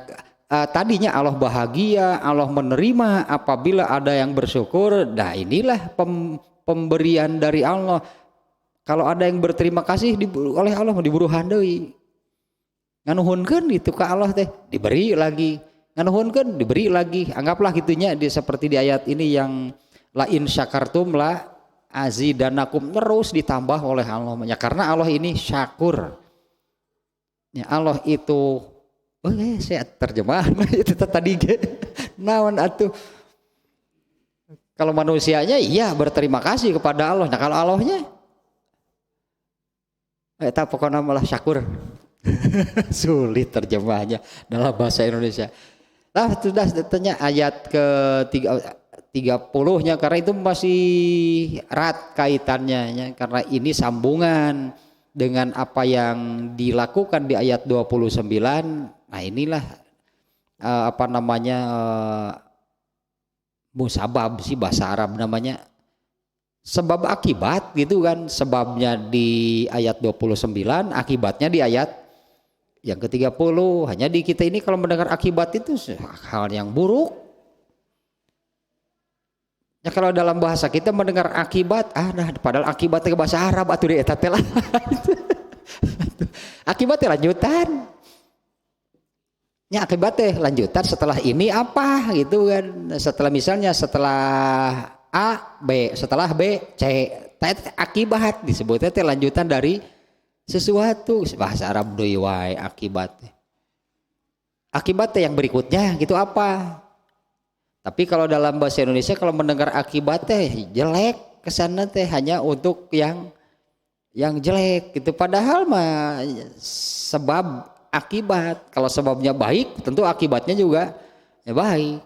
tadinya Allah bahagia, Allah menerima apabila ada yang bersyukur. Nah inilah pemberian dari Allah. Kalau ada yang berterima kasih oleh Allah diburu handai. Nganuhunkeun itu ke Allah teh diberi lagi. Nganuhunkeun diberi lagi. Anggaplah gitunya seperti di ayat ini yang la in syakartum la azidanakum terus ditambah oleh Allah. Karena Allah ini syakur. Ya Allah itu saya terjemahan itu tadi naon atuh. Kalau manusianya iya berterima kasih kepada Allah. Nah kalau Allahnya eta pokoknya malah syakur. Sulit terjemahnya dalam bahasa Indonesia. Nah sudah tanya ayat ke 30-nya karena itu masih erat kaitannya ya, karena ini sambungan dengan apa yang dilakukan di ayat 29. Nah inilah musabab sih bahasa Arab namanya. Sebab akibat gitu kan, sebabnya di ayat 29, akibatnya di ayat yang ke-30. Hanya di kita ini kalau mendengar akibat itu hal yang buruk. Ya kalau dalam bahasa kita mendengar akibat, nah padahal akibatnya ke bahasa Arab atuh di eta teh lah. Akibatnya lanjutan. Ya akibatnya lanjutan setelah ini apa gitu kan. Setelah A, B, setelah B, C. Akibat disebutnya teh lanjutan dari sesuatu. Bahasa Arab deui wae akibat. Akibat yang berikutnya gitu apa? Tapi kalau dalam bahasa Indonesia kalau mendengar akibat teh jelek, kesannya teh hanya untuk yang jelek gitu. Padahal mah sebab akibat. Kalau sebabnya baik, tentu akibatnya juga baik.